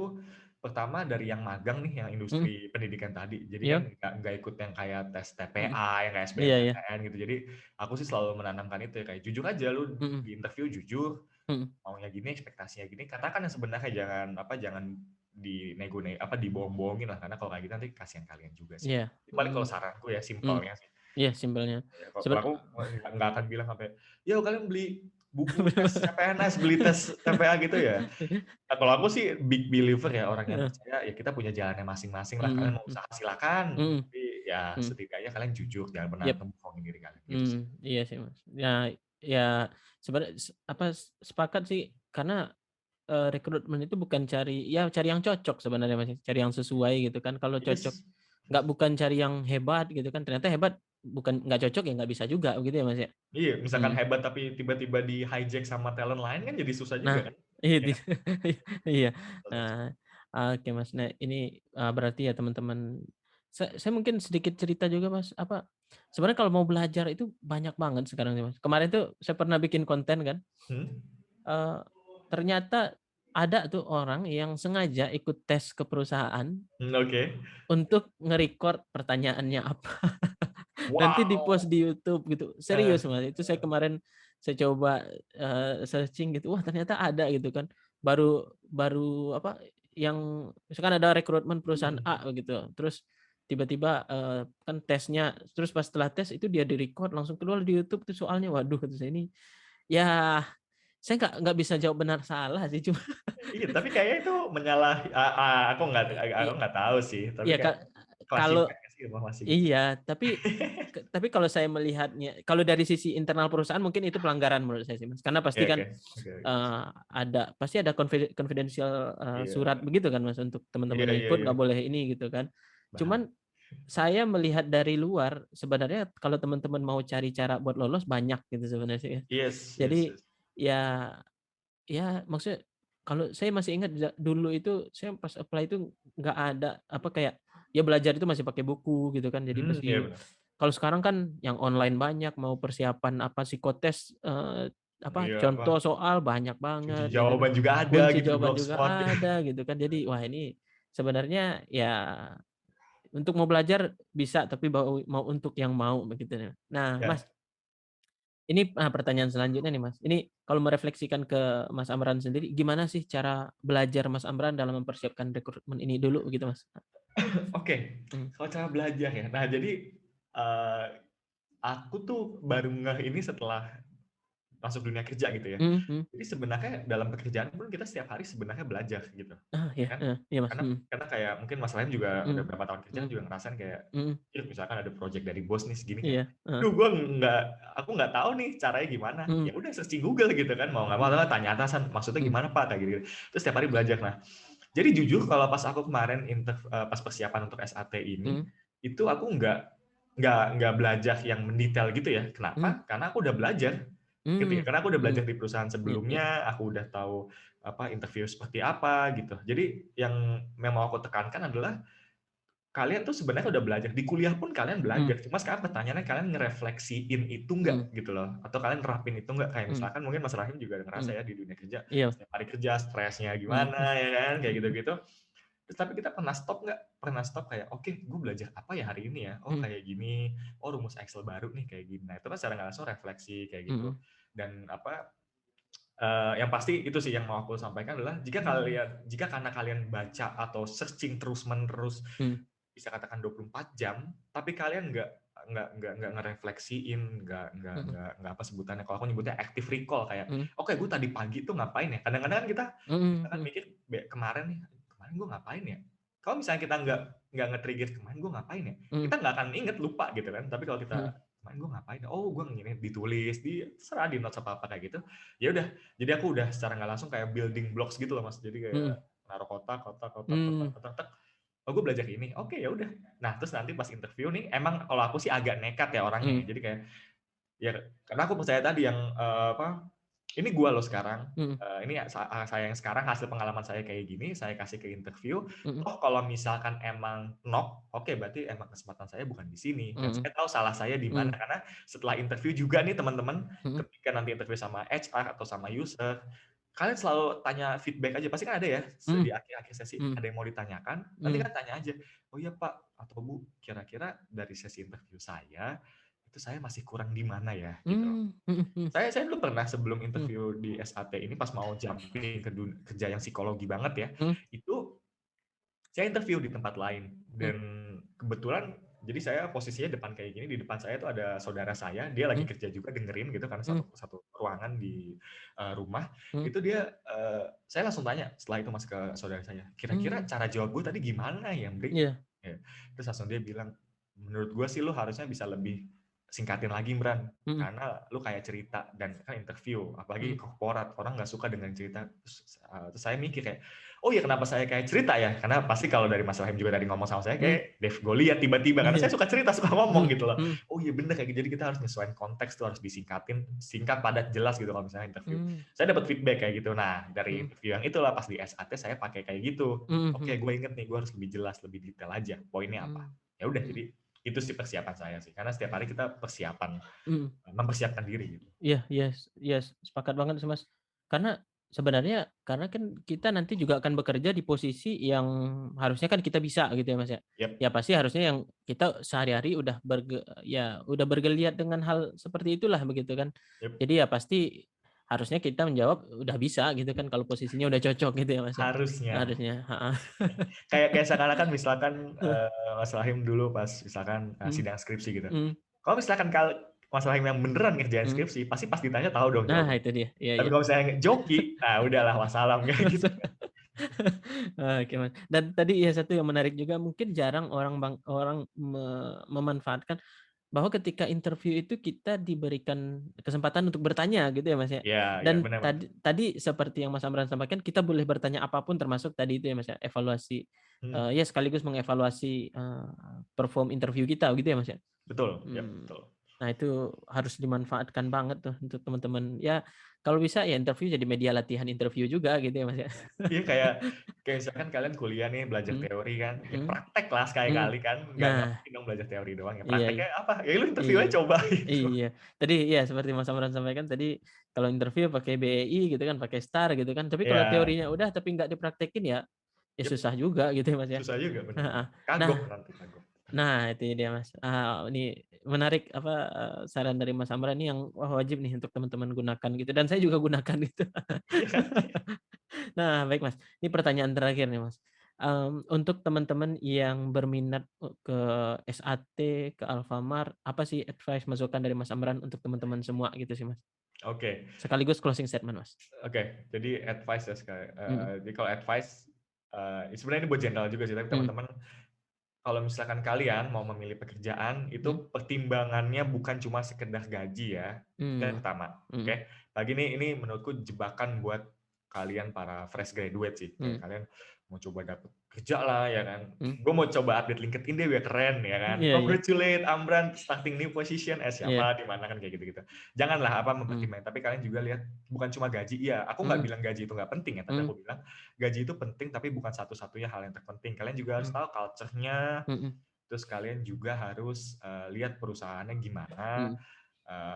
pertama dari yang magang nih, yang mhm, industri pendidikan tadi. Jadi kan iya, nggak ikut yang kayak tes mhm, TPA, yang kayak iya iya, SBMPTN gitu. Jadi aku sih selalu menanamkan itu ya, kayak jujur aja lu mhm, di interview jujur, mhm, maunya gini, ekspektasinya gini. Katakan yang sebenarnya, jangan dibohong-bohongin lah. Karena kalau kayak gitu nanti kasihan kalian juga sih. iya, Itu paling kalau saranku ya, mhm, simpelnya sih. iya simpelnya. Ya, Seben kalau aku nggak akan bilang sampai, "Yo kalian beli buku tes CPNS, beli tes TPA," gitu ya. Nah, kalau aku sih big believer ya, orang yang Heeh, percaya ya kita punya jalannya masing-masing lah. Kalian mhm, mau mhm, usaha silakan, mhm, tapi ya mhm, setidaknya kalian jujur, jangan pernah yap, ngebohongin diri kalian, gitu sih. iya sih, Mas. Ya ya sebenarnya sepakat sih karena rekrutmen itu bukan cari yang cocok sebenarnya, Mas, cari yang sesuai gitu kan. Kalau cocok Yes. bukan cari yang hebat gitu kan, ternyata hebat nggak cocok ya nggak bisa juga begitu ya, Mas, ya? Iya, misalkan Mhm. hebat tapi tiba-tiba di-hijack sama talent lain kan jadi susah juga Nah, kan? itu Ya kan? iya. Betul. Nah, oke, Mas. Nah, ini, berarti ya teman-teman saya mungkin sedikit cerita juga, Mas, sebenarnya kalau mau belajar itu banyak banget sekarang nih, Mas. Kemarin tuh saya pernah bikin konten kan, Hmm? eee, ternyata ada tuh orang yang sengaja ikut tes ke perusahaan Oke. untuk nge-record pertanyaannya apa, nanti di-post Wow! di YouTube gitu. Serius, Mas, itu saya kemarin saya coba, searching gitu, wah ternyata ada gitu kan. Baru baru yang misalkan ada rekrutmen perusahaan Mhm. A begitu, terus tiba-tiba, kan tesnya, terus pas setelah tes itu dia di-record langsung keluar di YouTube tuh soalnya. Waduh, kata saya ini, ya saya nggak bisa jawab benar salah sih, cuma Iya, tapi kayaknya itu menyalahi i aku nggak tahu sih, tapi iya, kayak kalau classified nggak sih masih gitu? iya, tapi kalau saya melihatnya, kalau dari sisi internal perusahaan mungkin itu pelanggaran menurut saya sih, Mas. Karena Oke pasti kan, oke. Oke oke. pasti ada confidential, surat Iya. begitu kan, Mas, untuk Iya teman-teman yang iya ikut iya. nggak boleh ini gitu kan. Paham. Cuman saya melihat dari luar, sebenarnya kalau teman-teman mau cari cara buat lolos banyak gitu sebenarnya sih ya. Yes yes Jadi yes. ya maksudnya kalau saya masih ingat dulu itu saya pas apply itu nggak ada kayak ya belajar itu masih pakai buku gitu kan. Jadi Iya masih, benar. kalau sekarang kan yang online banyak, mau persiapan psikotes, Iya, apa, contoh soal banyak kunci banget gitu kan. jawaban juga ada Kunci gitu di jawaban juga Blogspot. ada gitu kan. Jadi wah ini sebenarnya ya untuk mau belajar bisa, tapi mau untuk yang mau begitu ya. Nah, Mas, Ya. ini, pertanyaan selanjutnya nih, Mas. Ini kalau merefleksikan ke Mas Amran sendiri, gimana sih cara belajar Mas Amran dalam mempersiapkan rekrutmen ini dulu gitu, Mas? Oke, Mmm, kalau cara belajar ya. Nah jadi, eee, aku tuh baru ngeh ini setelah masuk dunia kerja gitu ya. mhm mhm. Jadi sebenarnya dalam pekerjaan pun kita setiap hari sebenarnya belajar gitu, Ah, ya iya kan? heeh, iya, Mas, Karena mhm, karena kayak mungkin Mas lain juga udah mhm, berapa tahun kerja kan mhm, juga ngerasain kayak, mhm, misalkan ada project dari bos nih segini kayak, iya, heeh, "Duh aku nggak tahu nih caranya gimana." Ya mhm, udah searching Google gitu kan, mau nggak mau atau tanya atasan, "Maksudnya mhm, gimana Pak?" Kayak gitu. Terus setiap hari belajar. Nah, jadi jujur kalau pas aku kemarin pas persiapan untuk SAT ini, mhm, itu aku nggak belajar yang mendetail gitu ya. mmm, Kenapa? Karena aku udah belajar, ngerti nggak? mmm, Karena aku udah belajar mhm, di perusahaan iya iya, sebelumnya, aku udah tahu interview seperti apa gitu. Jadi yang memang aku tekankan adalah kalian tuh sebenarnya udah belajar, di kuliah pun kalian mmm, belajar, cuma sekarang pertanyaannya kalian ngerefleksiin itu mhm, nggak gitu loh, atau kalian nerapin itu nggak? Kayak mhm, misalkan mungkin Mas Rahim juga ngerasa mhm, ya di dunia kerja, iya, setiap hari kerja stresnya mhm, gimana mhm, ya kan, kayak mhm, gitu-gitu. Terus tapi kita pernah stop nggak? Pernah stop kayak, "Oke, gue belajar apa ya hari ini ya? Oh mhm, kayak gini, oh rumus Excel baru nih kayak gini." Nah itu kan secara nggak langsung refleksi kayak gitu. mhm, Dan yang pasti itu sih yang mau aku sampaikan adalah jika karena kalian baca atau searching terus-menerus mhm, bisa katakan 24 jam, tapi kalian nggak ngerefleksiin, mhm, nggak apa sebutannya, kalau aku nyebutnya active recall kayak, mhm, "Oke, gue tadi pagi tuh ngapain ya?" Kadang-kadang kan kita mhm, misalkan mhm, mikir, kemarin nih, "Kemarin gue ngapain ya?" Kalau misalnya kita nggak nge-trigger, "Kemarin gue ngapain ya?" mhm, Kita nggak akan inget, lupa gitu kan. Tapi kalau kita, mhm, "Kemarin gue ngapain ya? Oh, gue ngini," ditulis, terserah di notes apa-apa kayak gitu. Ya udah, jadi aku udah secara nggak langsung kayak building blocks gitu loh, Mas. Jadi kayak mhm, naruh kotak kotak kotak kotak mmm, kotak, tek. Oh, gue belajar ini, oke ya udah. Nah, terus nanti pas interview nih, emang kalau aku sih agak nekat ya orangnya ya. mhm, Jadi kayak, ya karena aku percaya tadi yang, ini gue loh sekarang, mhm, ini saya yang sekarang hasil pengalaman saya kayak gini, saya kasih ke interview, mhm, toh kalau misalkan emang knock, oke berarti emang kesempatan saya bukan di sini, dan mhm, saya tahu salah saya di mana. mhm, Karena setelah interview juga nih teman-teman, mhm, ketika nanti interview sama HR atau sama user, kalian selalu tanya feedback aja, pasti kan ada ya, di mhm, akhir-akhir sesi mhm, ada yang mau ditanyakan, nanti mhm, kan tanya aja, "Oh iya Pak atau Bu, kira-kira dari sesi interview saya, itu saya masih kurang di mana ya?" Gitu loh. mmm, mhm, mhm, Saya dulu pernah sebelum mhm, interview di SAT ini pas mau jumping ke kerja yang psikologi banget ya, mhm, itu saya interview di tempat lain mhm, dan kebetulan jadi saya posisinya depan kayak gini, di depan saya tuh ada saudara saya, dia lagi mhm, kerja juga dengerin gitu karena mhm, satu satu ruangan di, rumah. mhm, Itu dia, saya langsung tanya setelah itu Mas ke saudara saya, "Kira-kira mmm, cara jawab gue tadi gimana ya, Bri?" iya, Ya, terus langsung dia bilang, "Menurut gue sih lu harusnya bisa lebih singkatin lagi, Bran, mhm, karena lu kayak cerita dan kan interview, apalagi mhm, korporat, orang nggak suka dengan cerita. Terus saya mikir kayak, "Oh ya kenapa saya kayak cerita ya?" Karena pasti kalau dari Mas Rahim juga tadi ngomong sama saya mhm, kayak Dev Goliat tiba-tiba, karena iya, saya suka cerita, suka ngomong mhm, gitu loh. mhm, Oh iya bener kayak gitu, jadi kita harus nyesuaiin konteks tuh, harus disingkatin, singkat, padat, jelas gitu kalau misalnya interview. mmm, Saya dapat feedback kayak gitu. Nah, dari mhm, interview yang itulah pas di SAT saya pakai kayak gitu. mhm, Oke, mhm, gue inget nih, gue harus lebih jelas, lebih detail aja, poinnya apa. mmm, Ya udah, mhm, jadi itu sih persiapan saya sih, karena setiap hari kita persiapan, mhm. mempersiapkan diri gitu. Iya iya iya, sepakat banget sih, Mas. Karena sebenarnya karena kan kita nanti juga akan bekerja di posisi yang harusnya kan kita bisa gitu ya, Mas, ya. Yap, Ya pasti harusnya yang kita sehari-hari udah ya udah bergeliat dengan hal seperti itulah begitu kan. yap, Jadi ya pasti harusnya kita menjawab udah bisa gitu kan kalau posisinya udah cocok gitu ya, Mas, ya. harusnya. Harusnya, heeh. Kayak kayak seakan-akan misalkan, Mas Rahim dulu pas misalkan, Mhm, sidang skripsi gitu. mhm, Kalau misalkan Mas Rahim yang beneran ngerjain mhm. skripsi, pasti pas ditanya tahu dong Nah jawabannya. itu dia, iya Tapi iya. kalau misalnya joki, nah udahlah wassalam kayak gitu. Oke, Mas. Dan tadi ya satu yang menarik juga mungkin jarang orang memanfaatkan bahwa ketika interview itu kita diberikan kesempatan untuk bertanya gitu ya, Mas, ya. Iya iya, Dan benar benar. tadi tadi seperti yang Mas Amran sampaikan kita boleh bertanya apapun termasuk tadi itu ya, Mas, ya, evaluasi, Mhm, ya sekaligus mengevaluasi, perform interview kita gitu ya, Mas, ya. betul, yap, Mmm. betul. Nah itu harus dimanfaatkan banget tuh untuk teman-teman. Ya kalau bisa ya interview jadi media latihan interview juga gitu ya, Mas, ya. Iya kayak kayak misalkan kalian kuliah nih belajar Mhm, teori kan, ya mhm, praktek lah mhm. sekali-kali kan, nggak Nah, mungkin dong belajar teori doang ya, iya prakteknya apa, ya lu interview iya aja coba gitu. iya. Tadi iya seperti Mas Amran sampaikan tadi, kalau interview pakai BEI gitu kan, pakai STAR gitu kan, tapi kalau Iya, teorinya udah tapi nggak dipraktekin ya, ya yap, susah juga gitu ya, Mas, ya. susah juga bener Heeh. bener. Kagok Nah nanti, kagok. nah itu dia, Mas. Ini menarik apa, saran dari Mas Amran ini yang wah wajib nih untuk teman-teman gunakan gitu dan saya juga gunakan gitu. Iya kan? Nah, baik Mas, ini pertanyaan terakhir nih Mas. Untuk teman-teman yang berminat ke SAT, ke Alfamart, apa sih advice masukan dari Mas Amran untuk teman-teman semua gitu sih Mas? Oke Sekaligus closing statement Mas. oke, jadi advice ya Mhm, jadi kalau advice, sebenarnya ini buat general juga sih, tapi mhm, teman-teman kalau misalkan kalian mau memilih pekerjaan, mhm, itu pertimbangannya bukan cuma sekedar gaji ya, itu yang mmm, pertama, oke. mhm, Lagi ini menurutku jebakan buat kalian para fresh graduate sih, kayak mhm, kalian mau coba dapet kerja lah ya kan, mhm. gue mau coba update LinkedIn deh biar keren ya kan, Iya iya congratulate Amran starting new position, iya, siapa, di mana kan kayak gitu-gitu. Janganlah apa mhm, mempertimbangkan, tapi kalian juga lihat bukan cuma gaji, iya aku nggak mhm, bilang gaji itu nggak penting ya, tapi mhm, aku bilang gaji itu penting tapi bukan satu-satunya hal yang terpenting. Kalian juga harus mhm, tahu culture-nya, mhm, terus kalian juga harus, lihat perusahaannya gimana, mhm,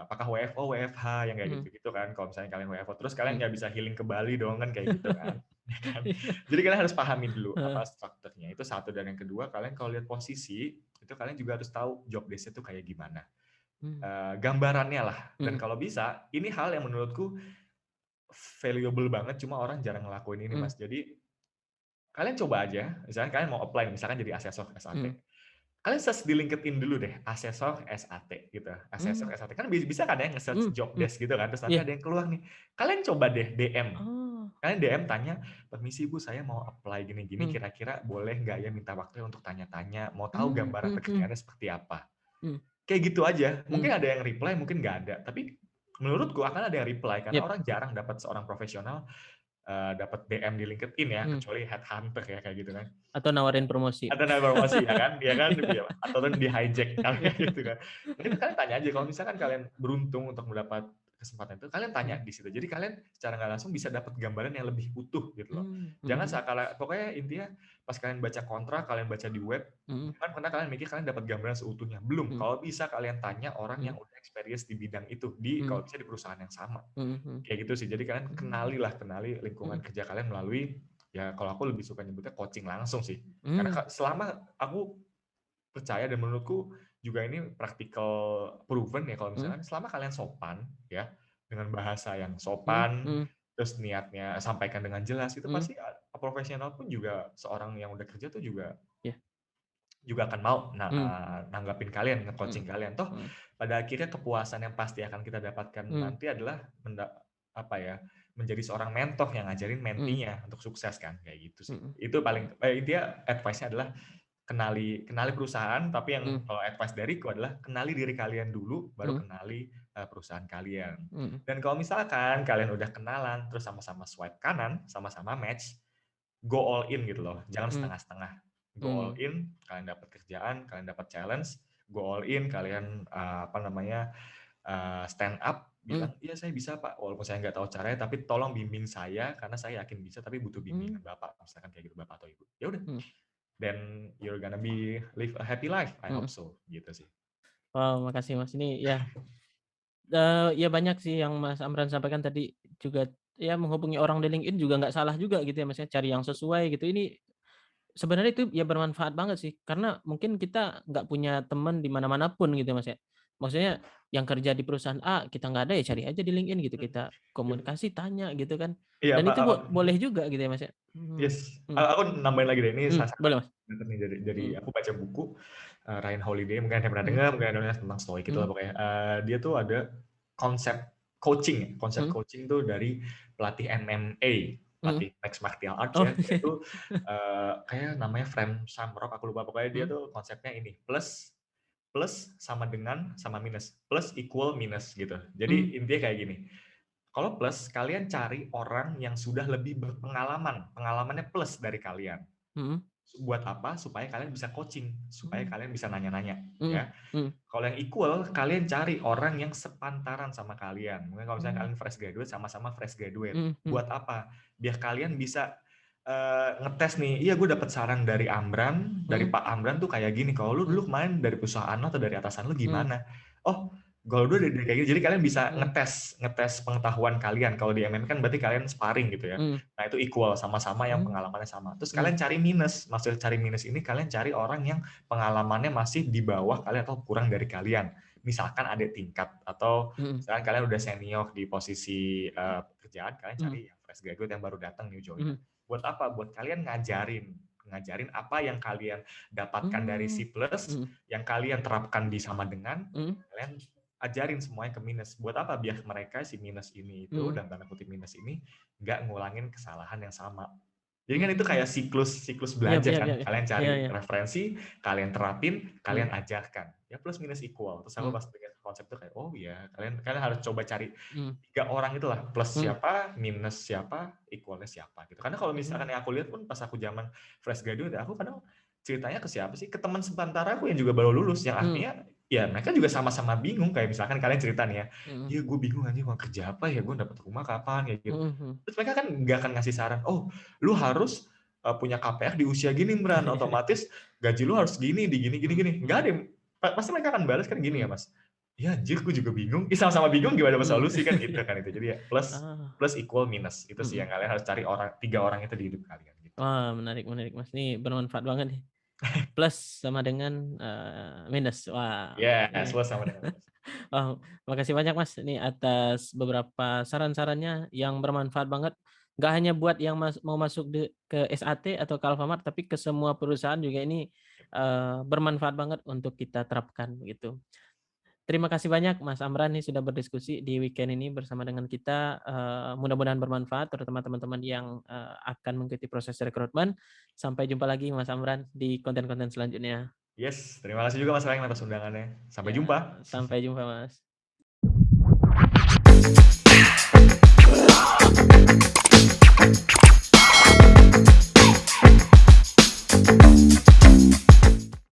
apakah WFO, WFH, yang kayak mhm, gitu-gitu kan. Kalau misalnya kalian WFO terus kalian mhm. nggak bisa healing ke Bali dong, kan kayak gitu kan, ya kan. Iya, Jadi kalian harus pahami dulu heeh, apa strukturnya, itu satu. Dan yang kedua, kalian kalau lihat posisi, itu kalian juga harus tahu job desk-nya tuh kayak gimana, mmm, gambarannya lah. Dan mhm, kalau bisa, ini hal yang menurutku valuable banget, cuma orang jarang ngelakuin ini, mhm, Mas. Jadi kalian coba aja, misalkan kalian mau apply misalkan jadi asesor SAT. mhm, Kalian search di LinkedIn dulu deh, asesor SAT gitu. Asesor mmm, SAT kan bisa kan ya nge-search mhm, job mhm, desk gitu kan, terus nanti iya, ada yang keluar nih. Kalian coba deh DM. oh, Kalian DM tanya, "Permisi Bu, saya mau apply gini-gini, mhm, kira-kira boleh nggak ya minta waktunya untuk tanya-tanya, mau tahu mmm, gambaran mhm mhm, pekerjaannya seperti apa." mhm, Kayak gitu aja. mhm, Mungkin ada yang reply, mungkin nggak ada. Tapi menurutku akan ada yang reply karena yap, orang jarang dapat seorang profesional, dapat DM di LinkedIn ya, mhm, kecuali headhunter ya kayak gitu kan. atau nawarin promosi. Ada informasi ya kan, Iya. iya, atau kan di-hijack kalau kayak gitu kan. Nah itu kalian tanya aja, kalau misalkan kalian beruntung untuk mendapat kesempatan itu, kalian tanya Mhm, di situ. Jadi kalian secara nggak langsung bisa dapat gambaran yang lebih utuh gitu loh. mhm Jangan mhm, pokoknya intinya pas kalian baca kontrak, kalian baca di web, mhm jangan pernah kalian mikir kalian dapat gambaran seutuhnya, belum. mhm Kalau bisa kalian tanya orang yang mhm udah experience di bidang itu, mhm kalau bisa di perusahaan yang sama. mhm Kayak gitu sih. Jadi kalian mhm, kenali lingkungan mhm, kerja kalian melalui, ya kalau aku lebih suka nyebutnya coaching langsung sih. Karena mmm, selama aku percaya dan menurutku juga ini practical proven ya, kalau mhm misalkan selama kalian sopan ya, dengan bahasa yang mhm sopan, mhm terus niatnya sampaikan dengan jelas, itu mhm, pasti profesional pun juga, seorang yang udah kerja tuh juga iya, juga akan mau mhm nanggapin kalian, nge-coaching mhm kalian. Toh mhm pada akhirnya kepuasan yang pasti akan kita dapatkan mhm nanti adalah apa ya, menjadi seorang mentor yang ngajarin mhm mentinya untuk sukses kan, kayak gitu sih. mhm, Itu paling intinya advice-nya adalah kenali perusahaan, tapi yang Mhm. kalau advice dariku adalah kenali diri kalian dulu, baru Mhm. kenali, perusahaan kalian. Mhm. Dan kalau misalkan kalian udah kenalan, terus sama-sama swipe kanan, sama-sama match, go all in gitu loh, jangan Mhm. setengah-setengah. Go all Mmm. in, kalian dapat kerjaan, kalian dapat challenge, go all in, kalian, apa namanya, stand up, Mhm. bilang, "Iya saya bisa Pak, walaupun saya nggak tahu caranya, tapi tolong bimbing saya, karena saya yakin bisa, tapi butuh Mmm. bimbingan Bapak," misalkan kayak gitu, Bapak atau Ibu. Ya udah, Mhm. then you're gonna be live a happy life, I hope Mhm. so, gitu sih. Wow, makasih Mas, ini ya, ya banyak sih yang Mas Amran sampaikan tadi juga, ya menghubungi orang di LinkedIn juga nggak salah juga gitu ya Mas ya, cari yang sesuai gitu. Ini sebenarnya itu ya bermanfaat banget sih, karena mungkin kita nggak punya teman di mana-mana pun gitu Mas ya. Maksudnya yang kerja di perusahaan A, kita nggak ada ya cari aja di LinkedIn gitu, Mhm, kita yap, komunikasi, tanya gitu kan. iya Dan Pak, itu mhm. boleh juga gitu ya Mas ya? Mhm. Yes, Mhm. aku nambahin lagi deh, ini salah satu Boleh Mas. nih dari Mhm. aku baca buku, Ryan Holiday, mungkin ada yang pernah Mhm. dengar, mungkin ada yang dengar tentang stoik itulah Mhm. pokoknya. Dia tuh ada konsep coaching, konsep Mhm. coaching tuh dari pelatih MMA, Mhm. pelatih mixed martial arts Oh. ya, dia tuh, kayak namanya Frank Shamrock, aku lupa, pokoknya dia Mhm. tuh konsepnya ini, plus plus sama dengan sama minus, plus equal minus gitu. Mmm. Jadi intinya kayak gini, kalau plus, kalian cari orang yang sudah lebih berpengalaman, pengalamannya plus dari kalian. Mhm. Buat apa? Supaya kalian bisa coaching, supaya Mmm. kalian bisa nanya-nanya, Mhm. ya. Mhm. Kalau yang equal, kalian cari orang yang sepantaran sama kalian. Mungkin kalau misalnya Mmm. kalian fresh graduate, sama-sama fresh graduate. Mhm. Mhm. Buat apa? Biar kalian bisa, ngetes nih, "Iya gue dapet saran dari Amran, dari Mhm. Pak Amran tuh kayak gini, kalau lu Mhm. dulu kemarin dari perusahaan lo atau dari atasan lu Mhm. gimana?" Oh, kalau dulu dari kayak gini. Jadi kalian bisa Mhm. ngetes ngetes pengetahuan kalian. Kalau di MM kan berarti kalian sparring gitu ya. Mhm. Nah itu equal, sama-sama yang Mmm. pengalamannya sama. Terus Mhm. kalian cari minus, maksud cari minus ini kalian cari orang yang pengalamannya masih di bawah kalian atau kurang dari kalian. Misalkan adik tingkat atau Mhm. misalkan kalian udah senior di posisi, pekerjaan, kalian Mhm. cari yang fresh graduate yang baru datang new joiner. Mhm. Buat apa? Buat kalian ngajarin ngajarin apa yang kalian dapatkan dari Mmm. si plus, Mhm. yang kalian terapkan di sama dengan, Mhm. kalian ajarin semuanya ke minus. Buat apa? Biar mereka si minus ini itu, Mhm. dalam tanda kutip minus ini, nggak ngulangin kesalahan yang sama. Jadi kan itu Mmm. kayak siklus Iya belajar iya kan, iya kalian iya cari iya. referensi, kalian terapin, Mhm. kalian ajarkan, ya plus minus equal. Terus aku Mhm. pas dengar konsep itu kayak, oh ya, kalian kalian harus coba cari Mhm. 3 orang itulah, plus Mhm. siapa, minus siapa, equal-nya siapa gitu. Karena kalau misalkan Mmm. yang aku lihat pun pas aku zaman fresh graduate ya, aku kadang ceritanya ke siapa sih, ke teman sebantara aku yang juga baru lulus, yang Mhm. artinya ya mereka juga sama-sama bingung, kayak misalkan kalian cerita nih ya, Mhm. "Iya gue bingung anjing mau kerja apa ya, gue dapet rumah kapan," kayak gitu. Mhm. Mhm. Terus mereka kan nggak akan ngasih saran, "Oh, lu harus, punya KPR di usia gini Bran, otomatis gaji lu harus gini, di gini gini Mhm. gini." Nggak Mhm. ada yang pasti mereka akan balas kan gini ya, Mhm. Mas, "Ya anjir gue juga bingung." Ih, sama-sama bingung gimana dapat Mhm. solusi kan gitu kan itu. Jadi ya plus Ah. plus equal minus, itu sih Mhm. yang kalian harus cari orang 3 orang itu di hidup kalian gitu. Wah, menarik menarik Mas, ini bermanfaat banget nih. Plus sama dengan, minus. Wah, Yes, ini plus sama dengan minus. oh, makasih banyak Mas, ini atas beberapa saran-sarannya yang bermanfaat banget. Nggak hanya buat yang mau masuk ke SAT atau ke Alfamart, tapi ke semua perusahaan juga ini, bermanfaat banget untuk kita terapkan, gitu. Terima kasih banyak Mas Amran nih sudah berdiskusi di weekend ini bersama dengan kita, mudah-mudahan bermanfaat terutama teman-teman yang, akan mengikuti proses rekrutmen. Sampai jumpa lagi Mas Amran di konten-konten selanjutnya. Yes, terima kasih juga Mas Ryan atas undangannya. Sampai Ya, jumpa. sampai jumpa Mas.